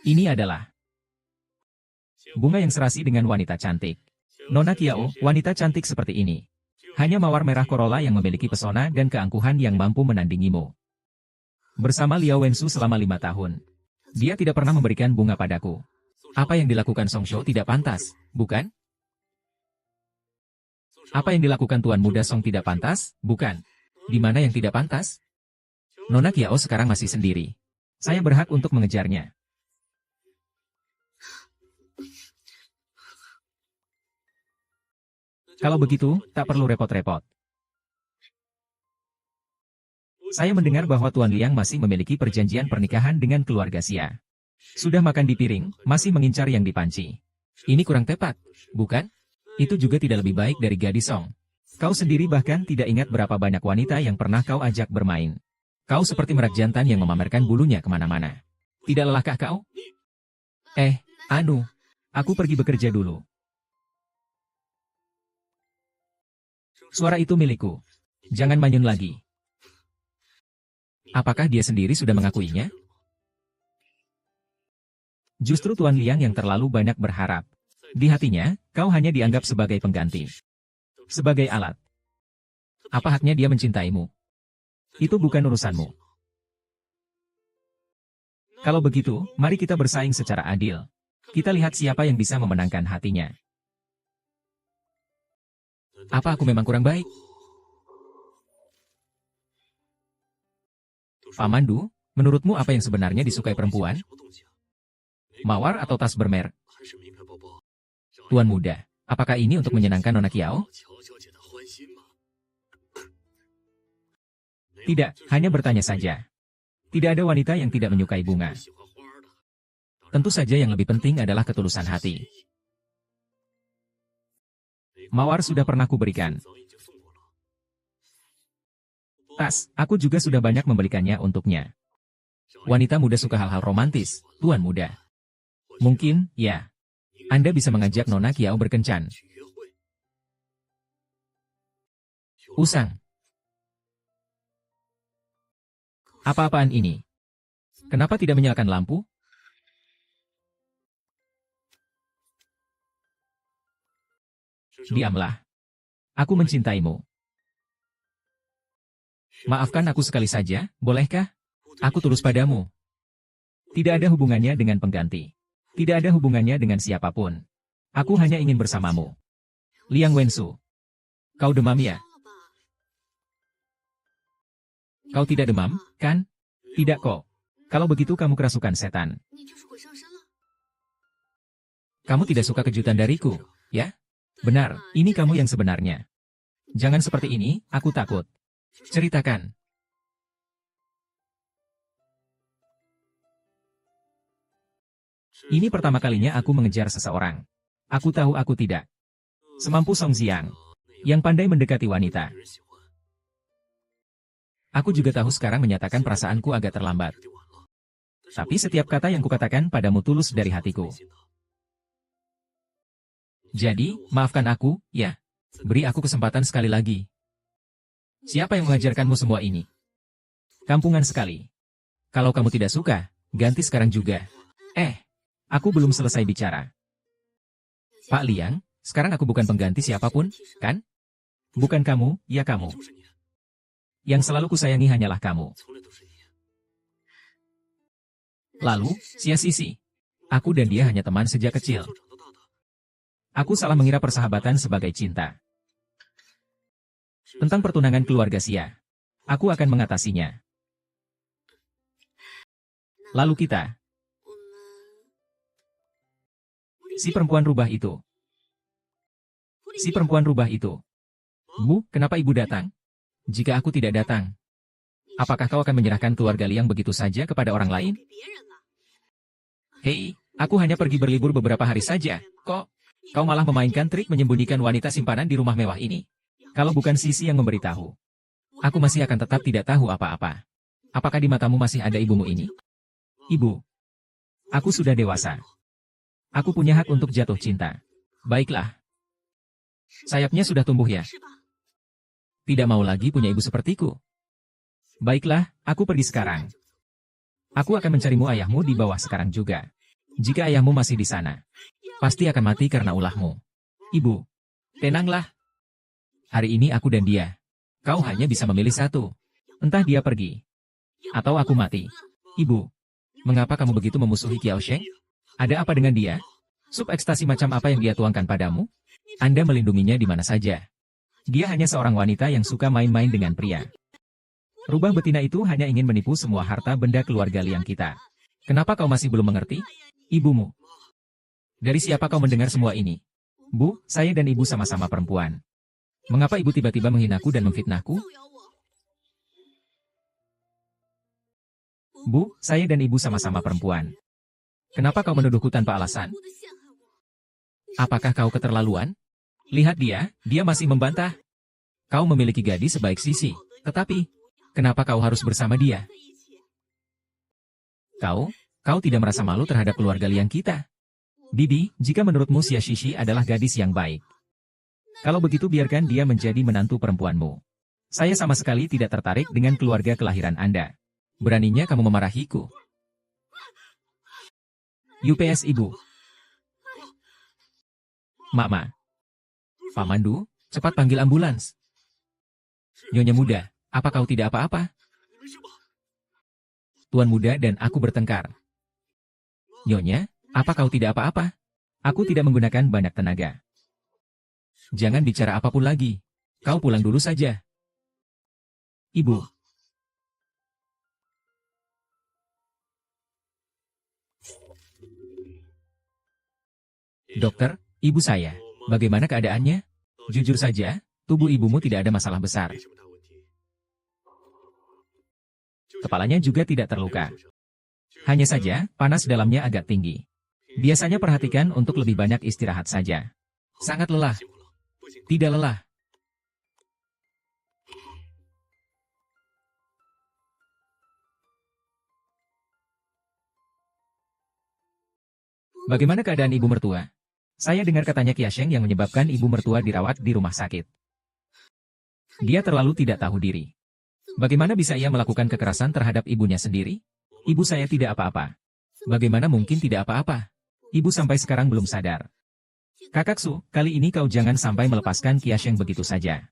Ini adalah bunga yang serasi dengan wanita cantik. Nona Kiao, wanita cantik seperti ini. Hanya mawar merah Corolla yang memiliki pesona dan keangkuhan yang mampu menandingimu. Bersama Liao Wensu selama 5 tahun. Dia tidak pernah memberikan bunga padaku. Apa yang dilakukan Song Shou tidak pantas, bukan? Apa yang dilakukan Tuan Muda Song tidak pantas, bukan? Di mana yang tidak pantas? Nona Kiao sekarang masih sendiri. Saya berhak untuk mengejarnya. Kalau begitu, tak perlu repot-repot. Saya mendengar bahwa Tuan Liang masih memiliki perjanjian pernikahan dengan keluarga Xia. Sudah makan di piring, masih mengincar yang dipanci. Ini kurang tepat, bukan? Itu juga tidak lebih baik dari gadis Song. Kau sendiri bahkan tidak ingat berapa banyak wanita yang pernah kau ajak bermain. Kau seperti merak jantan yang memamerkan bulunya kemana-mana. Tidak lelahkah kau? Aku pergi bekerja dulu. Suara itu milikku. Jangan manyun lagi. Apakah dia sendiri sudah mengakuinya? Justru Tuan Liang yang terlalu banyak berharap. Di hatinya, kau hanya dianggap sebagai pengganti. Sebagai alat. Apa haknya dia mencintaimu? Itu bukan urusanmu. Kalau begitu, mari kita bersaing secara adil. Kita lihat siapa yang bisa memenangkan hatinya. Apa aku memang kurang baik? Pamandu, menurutmu apa yang sebenarnya disukai perempuan? Mawar atau tas bermerek? Tuan muda, apakah ini untuk menyenangkan Nona Kiao? Tidak, hanya bertanya saja. Tidak ada wanita yang tidak menyukai bunga. Tentu saja yang lebih penting adalah ketulusan hati. Mawar sudah pernah kuberikan. Tas, aku juga sudah banyak membelikannya untuknya. Wanita muda suka hal-hal romantis, tuan muda. Mungkin, ya. Anda bisa mengajak Nona Kiao berkencan. Usang. Apa-apaan ini? Kenapa tidak menyalakan lampu? Diamlah. Aku mencintaimu. Maafkan aku sekali saja, bolehkah? Aku tulus padamu. Tidak ada hubungannya dengan pengganti. Tidak ada hubungannya dengan siapapun. Aku hanya ingin bersamamu. Liang Wensu. Kau demam ya? Kau tidak demam, kan? Tidak kok. Kalau begitu kamu kerasukan setan. Kamu tidak suka kejutan dariku, ya? Benar, ini kamu yang sebenarnya. Jangan seperti ini, aku takut. Ceritakan. Ini pertama kalinya aku mengejar seseorang. Aku tahu aku tidak semampu Song Xiang, yang pandai mendekati wanita. Aku juga tahu sekarang menyatakan perasaanku agak terlambat. Tapi setiap kata yang kukatakan padamu tulus dari hatiku. Jadi, maafkan aku, ya. Beri aku kesempatan sekali lagi. Siapa yang mengajarkanmu semua ini? Kampungan sekali. Kalau kamu tidak suka, ganti sekarang juga. Aku belum selesai bicara. Pak Liang, sekarang aku bukan pengganti siapapun, kan? Bukan kamu, ya kamu. Yang selalu kusayangi hanyalah kamu. Lalu, Xia Sisi. Aku dan dia hanya teman sejak kecil. Aku salah mengira persahabatan sebagai cinta. Tentang pertunangan keluarga Xia, aku akan mengatasinya. Lalu kita. Si perempuan rubah itu. Si perempuan rubah itu. Bu, kenapa ibu datang? Jika aku tidak datang, apakah kau akan menyerahkan keluarga Liang begitu saja kepada orang lain? Hei, aku hanya pergi berlibur beberapa hari saja. Kok, kau malah memainkan trik menyembunyikan wanita simpanan di rumah mewah ini? Kalau bukan Sisi yang memberitahu, aku masih akan tetap tidak tahu apa-apa. Apakah di matamu masih ada ibumu ini? Ibu, aku sudah dewasa. Aku punya hak untuk jatuh cinta. Baiklah. Sayapnya sudah tumbuh ya? Tidak mau lagi punya ibu sepertiku. Baiklah, aku pergi sekarang. Aku akan mencarimu ayahmu di bawah sekarang juga. Jika ayahmu masih di sana, pasti akan mati karena ulahmu. Ibu, tenanglah. Hari ini aku dan dia. Kau hanya bisa memilih satu. Entah dia pergi, atau aku mati. Ibu, mengapa kamu begitu memusuhi Kiao Sheng? Ada apa dengan dia? Sup ekstasi macam apa yang dia tuangkan padamu? Anda melindunginya di mana saja. Dia hanya seorang wanita yang suka main-main dengan pria. Rubah betina itu hanya ingin menipu semua harta benda keluarga Liang kita. Kenapa kau masih belum mengerti? Ibumu. Dari siapa kau mendengar semua ini? Bu, saya dan ibu sama-sama perempuan. Mengapa ibu tiba-tiba menghinaku dan memfitnahku? Bu, saya dan ibu sama-sama perempuan. Kenapa kau menuduhku tanpa alasan? Apakah kau keterlaluan? Lihat dia masih membantah. Kau memiliki gadis sebaik Sisi, tetapi, kenapa kau harus bersama dia? Kau tidak merasa malu terhadap keluarga Liang kita? Bibi, jika menurutmu Xia Sisi adalah gadis yang baik, kalau begitu biarkan dia menjadi menantu perempuanmu. Saya sama sekali tidak tertarik dengan keluarga kelahiran Anda. Beraninya kamu memarahiku. UPS Ibu. Mama. Pamandu, cepat panggil ambulans. Nyonya muda, apa kau tidak apa-apa? Tuan muda dan aku bertengkar. Nyonya, apa kau tidak apa-apa? Aku tidak menggunakan banyak tenaga. Jangan bicara apapun lagi. Kau pulang dulu saja. Ibu, dokter, ibu saya, bagaimana keadaannya? Jujur saja, tubuh ibumu tidak ada masalah besar. Kepalanya juga tidak terluka. Hanya saja, panas dalamnya agak tinggi. Biasanya perhatikan untuk lebih banyak istirahat saja. Sangat lelah. Tidak lelah. Bagaimana keadaan ibu mertua? Saya dengar katanya Kiasheng yang menyebabkan ibu mertua dirawat di rumah sakit. Dia terlalu tidak tahu diri. Bagaimana bisa ia melakukan kekerasan terhadap ibunya sendiri? Ibu saya tidak apa-apa. Bagaimana mungkin tidak apa-apa? Ibu sampai sekarang belum sadar. Kakak Su, kali ini kau jangan sampai melepaskan Kiasheng begitu saja.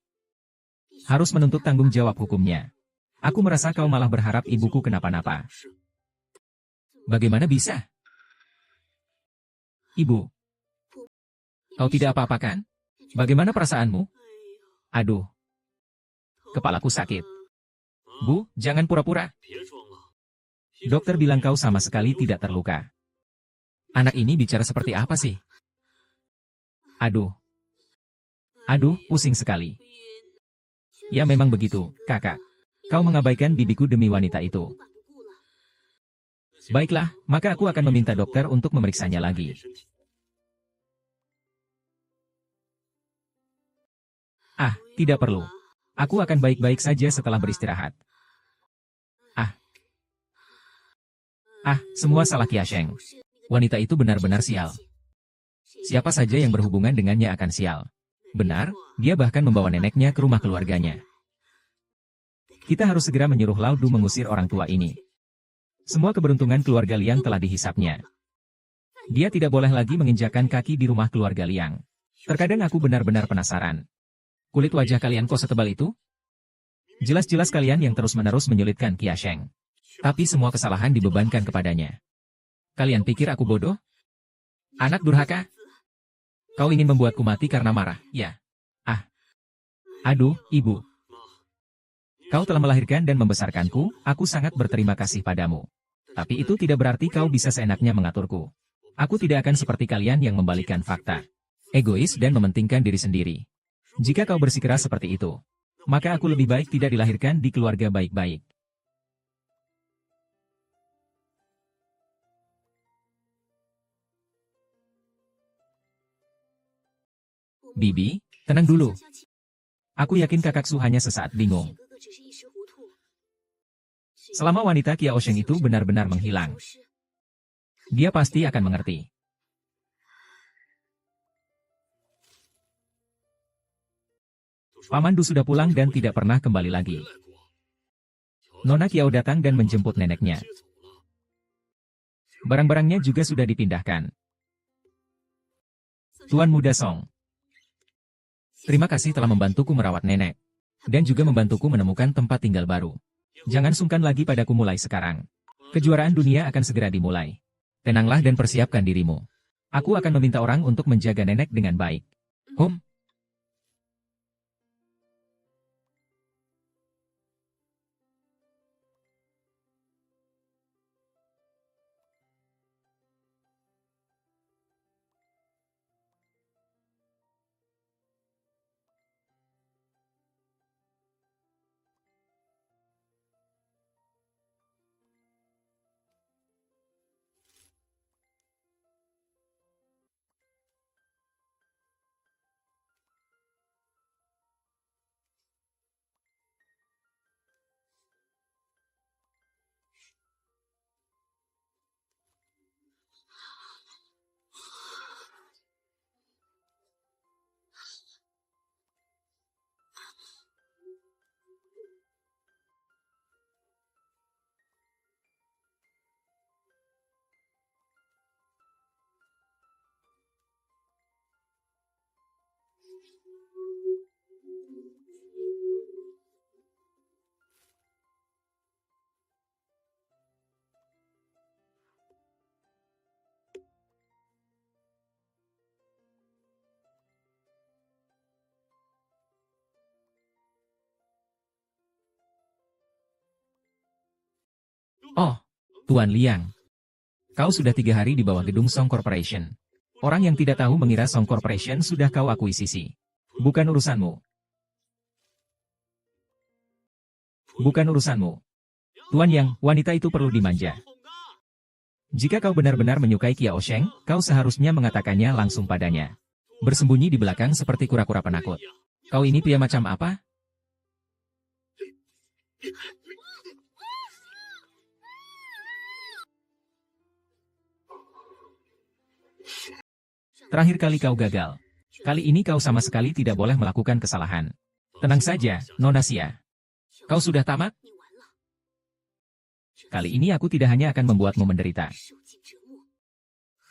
Harus menuntut tanggung jawab hukumnya. Aku merasa kau malah berharap ibuku kenapa-napa. Bagaimana bisa? Ibu, kau tidak apa-apa kan? Bagaimana perasaanmu? Aduh, kepalaku sakit. Bu, jangan pura-pura. Dokter bilang kau sama sekali tidak terluka. Anak ini bicara seperti apa sih? Aduh. Aduh, pusing sekali. Ya memang begitu, kakak. Kau mengabaikan bibiku demi wanita itu. Baiklah, maka aku akan meminta dokter untuk memeriksanya lagi. Ah, tidak perlu. Aku akan baik-baik saja setelah beristirahat. Ah, semua salah Kiasheng. Wanita itu benar-benar sial. Siapa saja yang berhubungan dengannya akan sial. Benar, dia bahkan membawa neneknya ke rumah keluarganya. Kita harus segera menyuruh Laudu mengusir orang tua ini. Semua keberuntungan keluarga Liang telah dihisapnya. Dia tidak boleh lagi menginjakkan kaki di rumah keluarga Liang. Terkadang aku benar-benar penasaran. Kulit wajah kalian kok setebal itu? Jelas-jelas kalian yang terus-menerus menyulitkan Kiasheng. Tapi semua kesalahan dibebankan kepadanya. Kalian pikir aku bodoh? Anak durhaka? Kau ingin membuatku mati karena marah, ya? Ah. Aduh, ibu. Kau telah melahirkan dan membesarkanku, aku sangat berterima kasih padamu. Tapi itu tidak berarti kau bisa seenaknya mengaturku. Aku tidak akan seperti kalian yang membalikkan fakta. Egois dan mementingkan diri sendiri. Jika kau bersikeras seperti itu, maka aku lebih baik tidak dilahirkan di keluarga baik-baik. Bibi, tenang dulu. Aku yakin kakak Su hanya sesaat bingung. Selama wanita Kiaosheng itu benar-benar menghilang, dia pasti akan mengerti. Paman Du sudah pulang dan tidak pernah kembali lagi. Nona Kiao datang dan menjemput neneknya. Barang-barangnya juga sudah dipindahkan. Tuan Muda Song, terima kasih telah membantuku merawat nenek. Dan juga membantuku menemukan tempat tinggal baru. Jangan sungkan lagi padaku mulai sekarang. Kejuaraan dunia akan segera dimulai. Tenanglah dan persiapkan dirimu. Aku akan meminta orang untuk menjaga nenek dengan baik. Oh, Tuan Liang. Kau sudah 3 hari di bawah gedung Song Corporation. Orang yang tidak tahu mengira Song Corporation sudah kau akuisisi. Bukan urusanmu. Bukan urusanmu. Tuan Yang, wanita itu perlu dimanja. Jika kau benar-benar menyukai Kiao Sheng, kau seharusnya mengatakannya langsung padanya. Bersembunyi di belakang seperti kura-kura penakut. Kau ini pria macam apa? Terakhir kali kau gagal. Kali ini kau sama sekali tidak boleh melakukan kesalahan. Tenang saja, Nona Xia. Kau sudah tamat? Kali ini aku tidak hanya akan membuatmu menderita,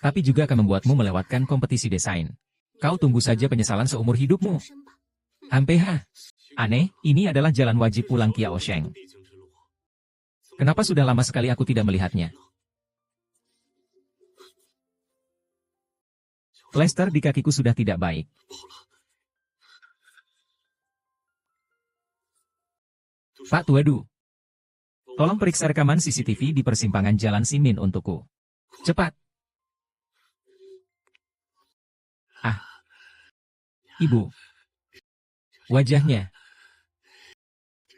tapi juga akan membuatmu melewatkan kompetisi desain. Kau tunggu saja penyesalan seumur hidupmu. Ampeha. Aneh, ini adalah jalan wajib pulang Kiao Sheng. Kenapa sudah lama sekali aku tidak melihatnya? Plester di kakiku sudah tidak baik. Pak Tuadu, tolong periksa rekaman CCTV di persimpangan Jalan Simin untukku. Cepat. Ah. Ibu. Wajahnya.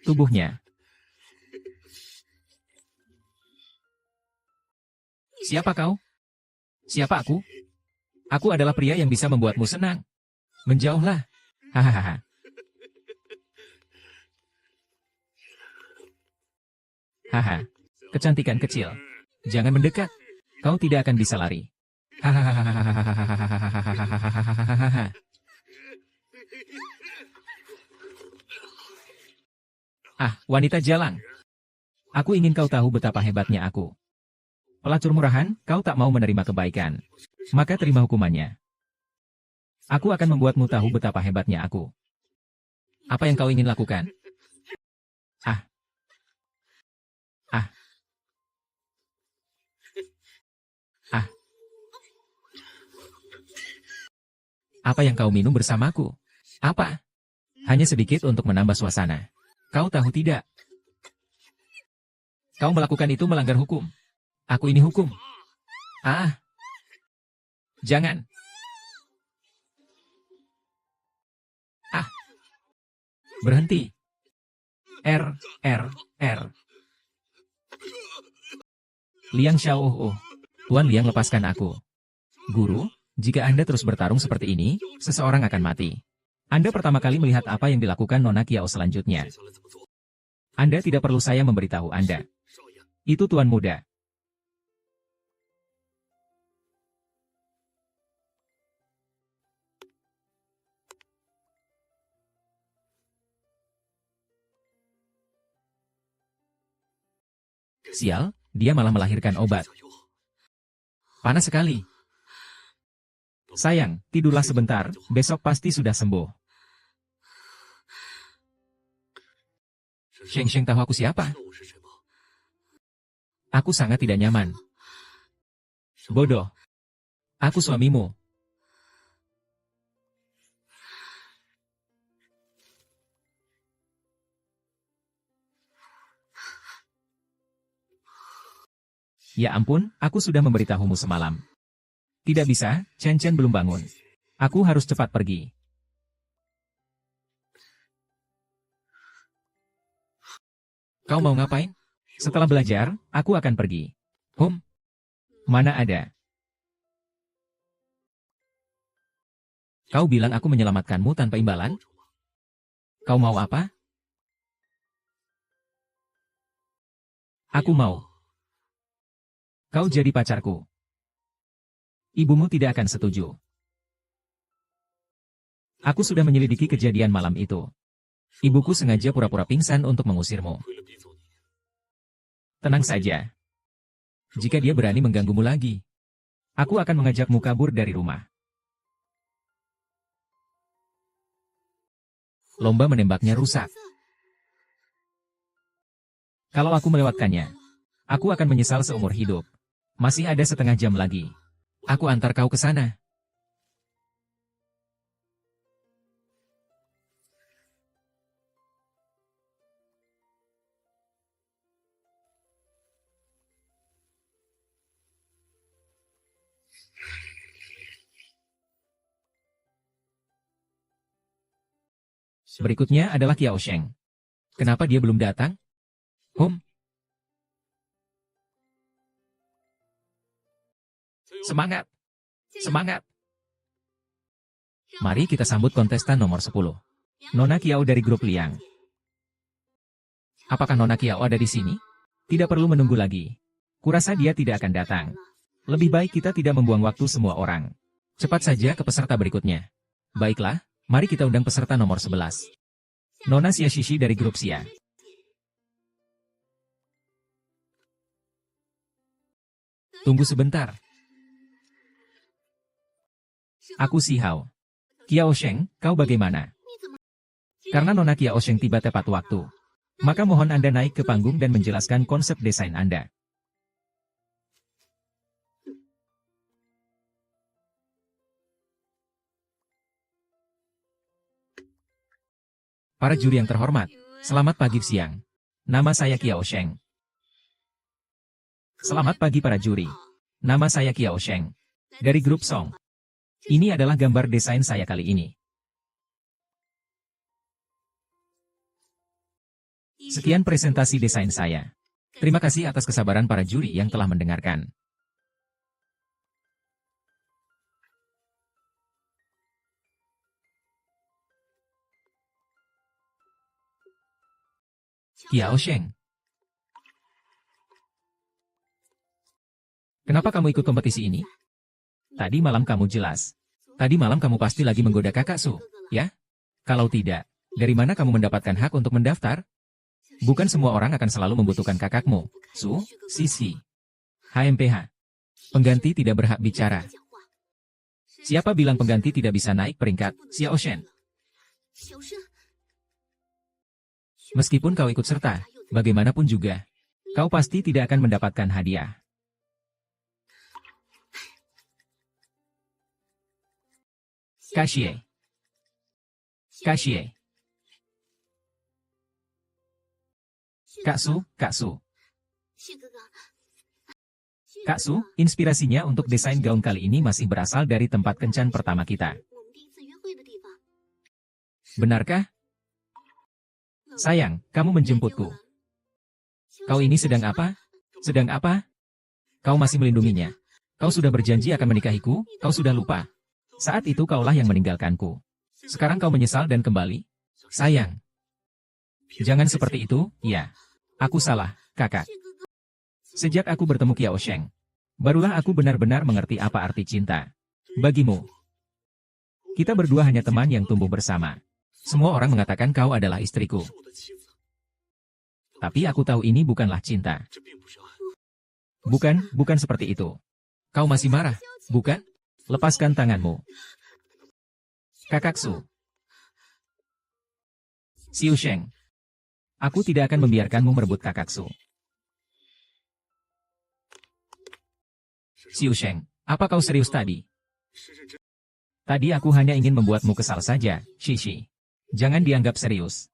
Tubuhnya. Siapa kau? Siapa aku? Aku adalah pria yang bisa membuatmu senang. Menjauhlah. Hahaha. Haha. Kecantikan kecil. Jangan mendekat. Kau tidak akan bisa lari. Hahaha. Ah, wanita jalang. Aku ingin kau tahu betapa hebatnya aku. Pelacur murahan, kau tak mau menerima kebaikan. Maka terima hukumannya. Aku akan membuatmu tahu betapa hebatnya aku. Apa yang kau ingin lakukan? Ah. Ah. Ah. Apa yang kau minum bersamaku? Apa? Hanya sedikit untuk menambah suasana. Kau tahu tidak? Kau melakukan itu melanggar hukum. Aku ini hukum. Ah. Jangan. Ah. Berhenti. R. Liang Xiao. Tuan Liang, lepaskan aku. Guru, jika Anda terus bertarung seperti ini, seseorang akan mati. Anda pertama kali melihat apa yang dilakukan Nona Kiao selanjutnya. Anda tidak perlu saya memberitahu Anda. Itu Tuan muda. Sial, dia malah melahirkan obat. Panas sekali. Sayang, tidurlah sebentar, besok pasti sudah sembuh. Sheng tahu aku siapa? Aku sangat tidak nyaman. Bodoh. Aku suamimu. Ya ampun, aku sudah memberitahumu semalam. Tidak bisa, Chen belum bangun. Aku harus cepat pergi. Kau mau ngapain? Setelah belajar, aku akan pergi. Mana ada? Kau bilang aku menyelamatkanmu tanpa imbalan? Kau mau apa? Aku mau. Kau jadi pacarku. Ibumu tidak akan setuju. Aku sudah menyelidiki kejadian malam itu. Ibuku sengaja pura-pura pingsan untuk mengusirmu. Tenang saja. Jika dia berani mengganggumu lagi, aku akan mengajakmu kabur dari rumah. Lomba menembaknya rusak. Kalau aku melewatkannya, aku akan menyesal seumur hidup. Masih ada setengah jam lagi. Aku antar kau ke sana. Berikutnya adalah Qiao Sheng. Kenapa dia belum datang? Semangat! Semangat! Mari kita sambut kontestan nomor 10. Nona Qiao dari grup Liang. Apakah Nona Qiao ada di sini? Tidak perlu menunggu lagi. Kurasa dia tidak akan datang. Lebih baik kita tidak membuang waktu semua orang. Cepat saja ke peserta berikutnya. Baiklah, mari kita undang peserta nomor 11. Nona Xia Shishi dari grup Xia. Tunggu sebentar. Aku Si Hao. Qiao Sheng, kau bagaimana? Karena Nona Qiao Sheng tiba tepat waktu, maka mohon Anda naik ke panggung dan menjelaskan konsep desain Anda. Para juri yang terhormat, selamat pagi siang. Nama saya Qiao Sheng. Selamat pagi para juri. Nama saya Qiao Sheng. Dari grup Song. Ini adalah gambar desain saya kali ini. Sekian presentasi desain saya. Terima kasih atas kesabaran para juri yang telah mendengarkan. Qiao Sheng. Kenapa kamu ikut kompetisi ini? Tadi malam kamu jelas. Tadi malam kamu pasti lagi menggoda kakak Su, ya? Kalau tidak, dari mana kamu mendapatkan hak untuk mendaftar? Bukan semua orang akan selalu membutuhkan kakakmu, Su, Sisi. HMPH. Pengganti tidak berhak bicara. Siapa bilang pengganti tidak bisa naik peringkat, Xiao Shen? Meskipun kau ikut serta, bagaimanapun juga, kau pasti tidak akan mendapatkan hadiah. Kaxie. Kaxie. Kak Su, Kak Su. Kak Su, inspirasinya untuk desain gaun kali ini masih berasal dari tempat kencan pertama kita. Benarkah? Sayang, kamu menjemputku. Kau ini sedang apa? Sedang apa? Kau masih melindunginya. Kau sudah berjanji akan menikahiku, kau sudah lupa. Saat itu kaulah yang meninggalkanku. Sekarang kau menyesal dan kembali? Sayang. Jangan seperti itu, ya. Aku salah, kakak. Sejak aku bertemu Qiao Sheng, barulah aku benar-benar mengerti apa arti cinta. Bagimu. Kita berdua hanya teman yang tumbuh bersama. Semua orang mengatakan kau adalah istriku. Tapi aku tahu ini bukanlah cinta. Bukan seperti itu. Kau masih marah, bukan? Lepaskan tanganmu. Kakak Su. Xiu Sheng. Aku tidak akan membiarkanmu merebut kakak Su. Xiu Sheng, apa kau serius tadi? Tadi aku hanya ingin membuatmu kesal saja, Shishi. Jangan dianggap serius.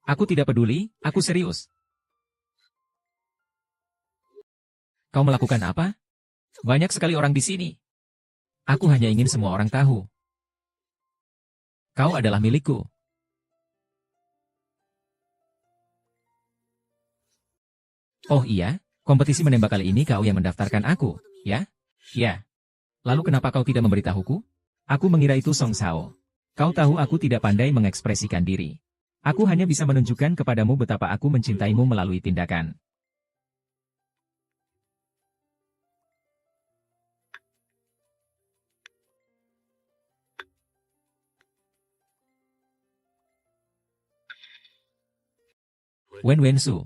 Aku tidak peduli, aku serius. Kau melakukan apa? Banyak sekali orang di sini. Aku hanya ingin semua orang tahu. Kau adalah milikku. Oh iya, kompetisi menembak kali ini kau yang mendaftarkan aku, ya? Ya. Lalu kenapa kau tidak memberitahuku? Aku mengira itu Song Shao. Kau tahu aku tidak pandai mengekspresikan diri. Aku hanya bisa menunjukkan kepadamu betapa aku mencintaimu melalui tindakan. Wen Wensu.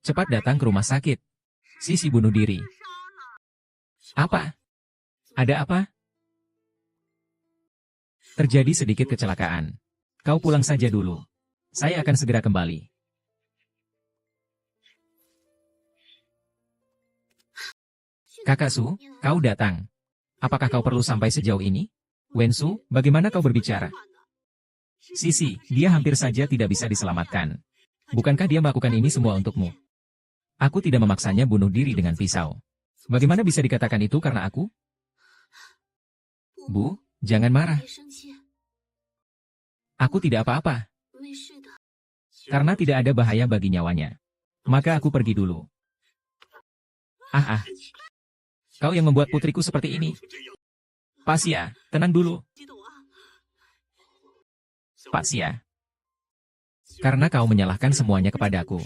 Cepat datang ke rumah sakit. Sisi bunuh diri. Apa? Ada apa? Terjadi sedikit kecelakaan. Kau pulang saja dulu. Saya akan segera kembali. Kakak Su, kau datang. Apakah kau perlu sampai sejauh ini? Wensu, bagaimana kau berbicara? Sisi, dia hampir saja tidak bisa diselamatkan. Bukankah dia melakukan ini semua untukmu? Aku tidak memaksanya bunuh diri dengan pisau. Bagaimana bisa dikatakan itu karena aku? Bu, jangan marah. Aku tidak apa-apa. Karena tidak ada bahaya bagi nyawanya. Maka aku pergi dulu. Ah. Kau yang membuat putriku seperti ini. Pasya, tenang dulu. Pasya. Karena kau menyalahkan semuanya kepadaku.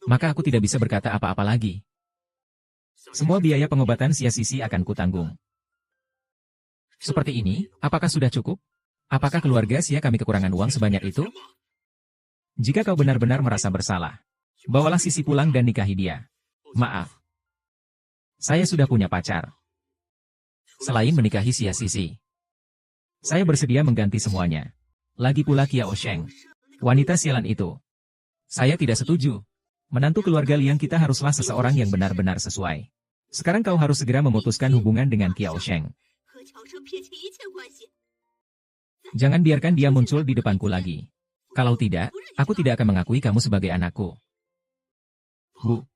Maka aku tidak bisa berkata apa-apa lagi. Semua biaya pengobatan Sisi akan kutanggung. Seperti ini, apakah sudah cukup? Apakah keluarga Sia kami kekurangan uang sebanyak itu? Jika kau benar-benar merasa bersalah, bawalah Sisi pulang dan nikahi dia. Maaf. Saya sudah punya pacar. Selain menikahi Sisi, saya bersedia mengganti semuanya. Lagi pula Kiao Sheng, wanita sialan itu. Saya tidak setuju. Menantu keluarga Liang kita haruslah seseorang yang benar-benar sesuai. Sekarang kau harus segera memutuskan hubungan dengan Kiao Sheng. Jangan biarkan dia muncul di depanku lagi. Kalau tidak, aku tidak akan mengakui kamu sebagai anakku. Bu,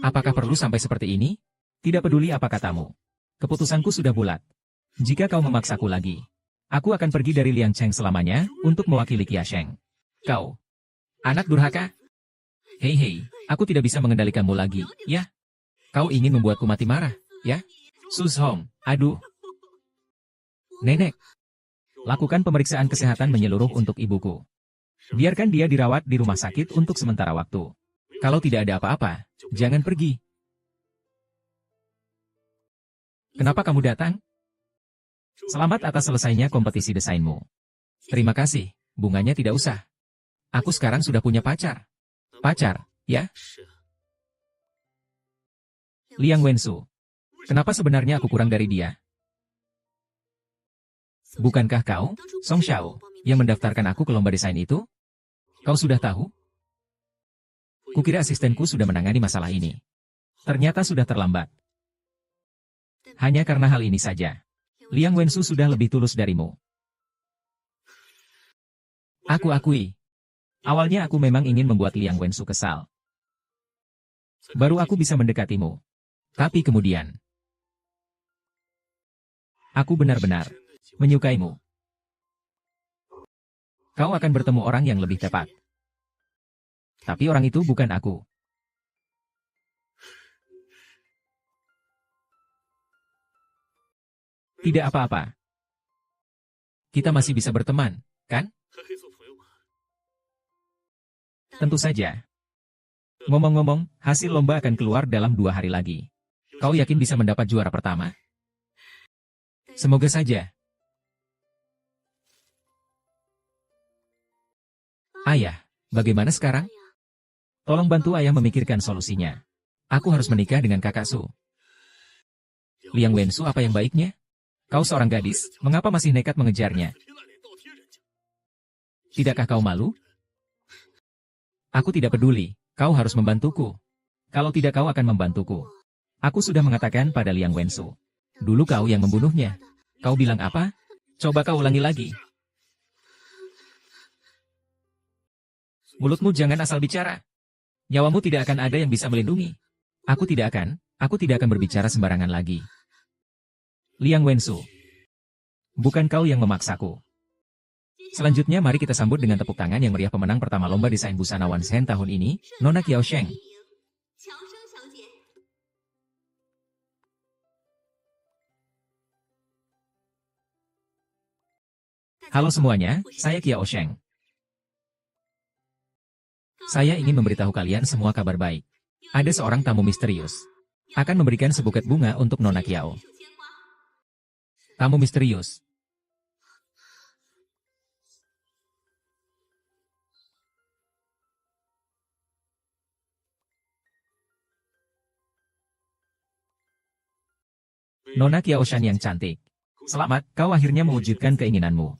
apakah perlu sampai seperti ini? Tidak peduli apa katamu. Keputusanku sudah bulat. Jika kau memaksaku lagi, aku akan pergi dari Liang Cheng selamanya untuk mewakili Kia Sheng. Kau, anak durhaka. Hei, aku tidak bisa mengendalikanmu lagi, ya? Kau ingin membuatku mati marah, ya? Sus Hong, aduh. Nenek, lakukan pemeriksaan kesehatan menyeluruh untuk ibuku. Biarkan dia dirawat di rumah sakit untuk sementara waktu. Kalau tidak ada apa-apa, jangan pergi. Kenapa kamu datang? Selamat atas selesainya kompetisi desainmu. Terima kasih, bunganya tidak usah. Aku sekarang sudah punya pacar. Pacar, ya? Liang Wensu. Kenapa sebenarnya aku kurang dari dia? Bukankah kau, Song Xiao, yang mendaftarkan aku ke lomba desain itu? Kau sudah tahu? Kukira asistenku sudah menangani masalah ini. Ternyata sudah terlambat. Hanya karena hal ini saja. Liang Wensu sudah lebih tulus darimu. Aku akui. Awalnya aku memang ingin membuat Liang Wensu kesal. Baru aku bisa mendekatimu. Tapi kemudian, aku benar-benar menyukaimu. Kau akan bertemu orang yang lebih tepat. Tapi orang itu bukan aku. Tidak apa-apa. Kita masih bisa berteman, kan? Tentu saja. Ngomong-ngomong, hasil lomba akan keluar dalam 2 hari lagi. Kau yakin bisa mendapat juara pertama? Semoga saja. Ayah, bagaimana sekarang? Tolong bantu ayah memikirkan solusinya. Aku harus menikah dengan kakak Su. Liang Wensu apa yang baiknya? Kau seorang gadis, mengapa masih nekat mengejarnya? Tidakkah kau malu? Aku tidak peduli, kau harus membantuku. Kalau tidak kau akan membantuku. Aku sudah mengatakan pada Liang Wensu. Dulu kau yang membunuhnya. Kau bilang apa? Coba kau ulangi lagi. Mulutmu jangan asal bicara. Nyawamu tidak akan ada yang bisa melindungi. Aku tidak akan berbicara sembarangan lagi. Liang Wensu. Bukan kau yang memaksaku. Selanjutnya mari kita sambut dengan tepuk tangan yang meriah pemenang pertama lomba desain busana Wansheng tahun ini, Nona Kiao Sheng. Halo semuanya, saya Kiao Sheng. Saya ingin memberitahu kalian semua kabar baik. Ada seorang tamu misterius. Akan memberikan sebuket bunga untuk Nona Kiao. Tamu misterius. Nona Kiao Shan yang cantik. Selamat, kau akhirnya mewujudkan keinginanmu.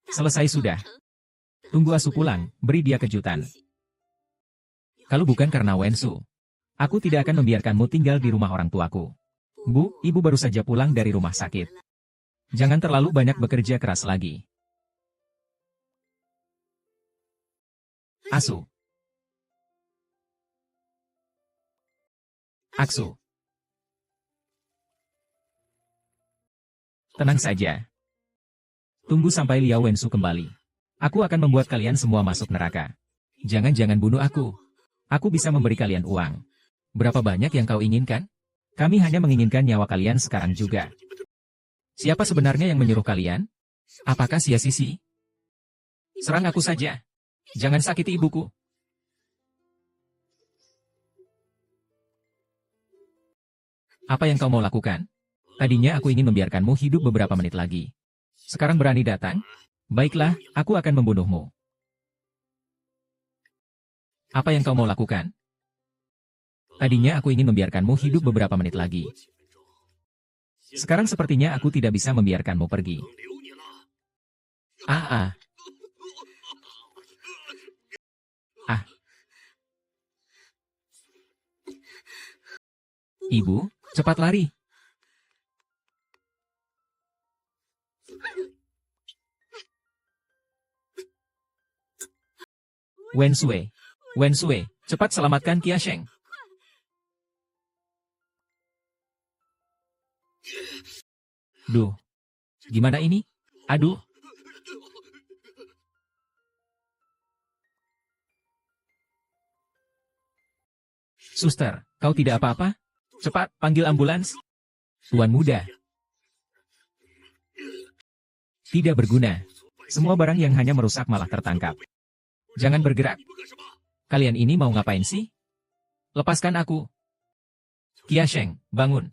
Selesai sudah. Tunggu Asu pulang, beri dia kejutan. Kalau bukan karena Wensu, Aku tidak akan membiarkanmu tinggal di rumah orang tuaku. Bu, ibu baru saja pulang dari rumah sakit. Jangan terlalu banyak bekerja keras lagi. Asu. Aksu. Tenang saja. Tunggu sampai Liao Wensu kembali. Aku akan membuat kalian semua masuk neraka. Jangan-jangan bunuh aku. Aku bisa memberi kalian uang. Berapa banyak yang kau inginkan? Kami hanya menginginkan nyawa kalian sekarang juga. Siapa sebenarnya yang menyuruh kalian? Apakah Xia Sisi? Serang aku saja. Jangan sakiti ibuku. Apa yang kau mau lakukan? Tadinya aku ingin membiarkanmu hidup beberapa menit lagi. Sekarang berani datang? Baiklah, aku akan membunuhmu. Apa yang kau mau lakukan? Tadinya aku ingin membiarkanmu hidup beberapa menit lagi. Sekarang sepertinya aku tidak bisa membiarkanmu pergi. Ah. Ibu, cepat lari. Wensue, cepat selamatkan Qiasheng. Duh, gimana ini? Aduh. Suster, kau tidak apa-apa? Cepat, panggil ambulans. Tuan muda. Tidak berguna. Semua barang yang hanya merusak malah tertangkap. Jangan bergerak. Kalian ini mau ngapain sih? Lepaskan aku. Qiasheng, bangun.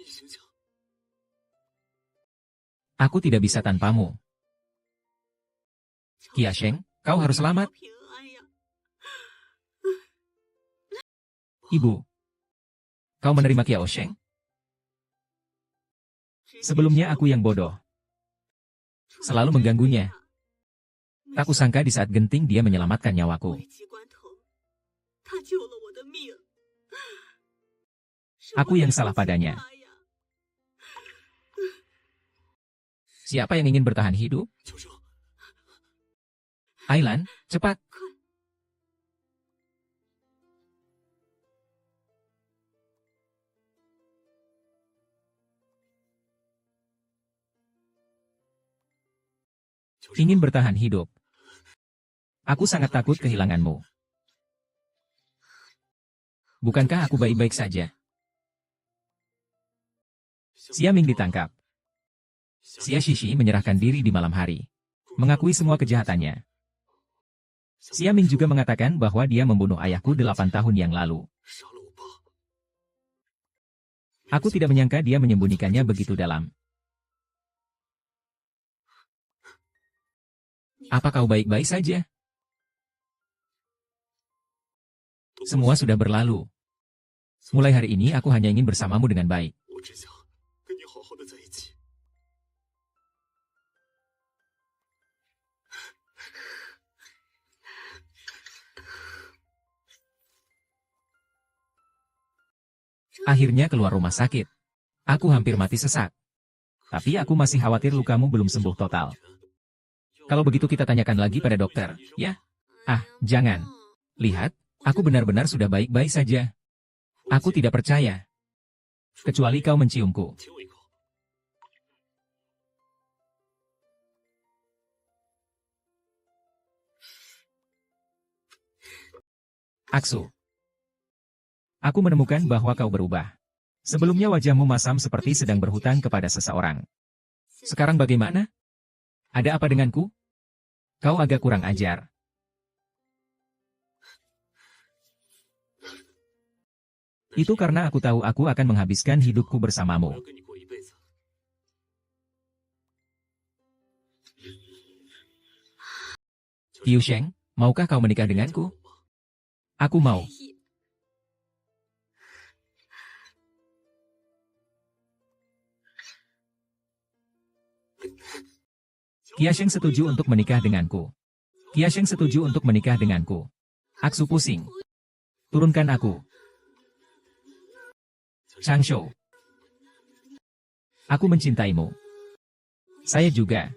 Aku tidak bisa tanpamu. Qiasheng, kau harus selamat. Ibu. Kau menerima Qiasheng? Sebelumnya aku yang bodoh. Selalu mengganggunya. Tak kusangka di saat genting dia menyelamatkan nyawaku. Aku yang salah padanya. Siapa yang ingin bertahan hidup? Ailan, cepat. Ingin bertahan hidup. Aku sangat takut kehilanganmu. Bukankah aku baik-baik saja? Xia Ming ditangkap. Xia Shishi menyerahkan diri di malam hari. Mengakui semua kejahatannya. Xia Ming juga mengatakan bahwa dia membunuh ayahku 8 tahun yang lalu. Aku tidak menyangka dia menyembunyikannya begitu dalam. Apa kau baik-baik saja? Semua sudah berlalu. Mulai hari ini aku hanya ingin bersamamu dengan baik. Akhirnya keluar rumah sakit. Aku hampir mati sesak. Tapi aku masih khawatir lukamu belum sembuh total. Kalau begitu kita tanyakan lagi pada dokter, ya? Jangan. Lihat, aku benar-benar sudah baik-baik saja. Aku tidak percaya. Kecuali kau menciumku. Aksu. Aku menemukan bahwa kau berubah. Sebelumnya wajahmu masam seperti sedang berhutang kepada seseorang. Sekarang bagaimana? Ada apa denganku? Kau agak kurang ajar. Itu karena aku tahu aku akan menghabiskan hidupku bersamamu. Qiusheng, maukah kau menikah denganku? Aku mau. Qiasheng setuju untuk menikah denganku. Qiasheng setuju untuk menikah denganku. Aksu pusing. Turunkan aku. Changsho. Aku mencintaimu. Saya juga.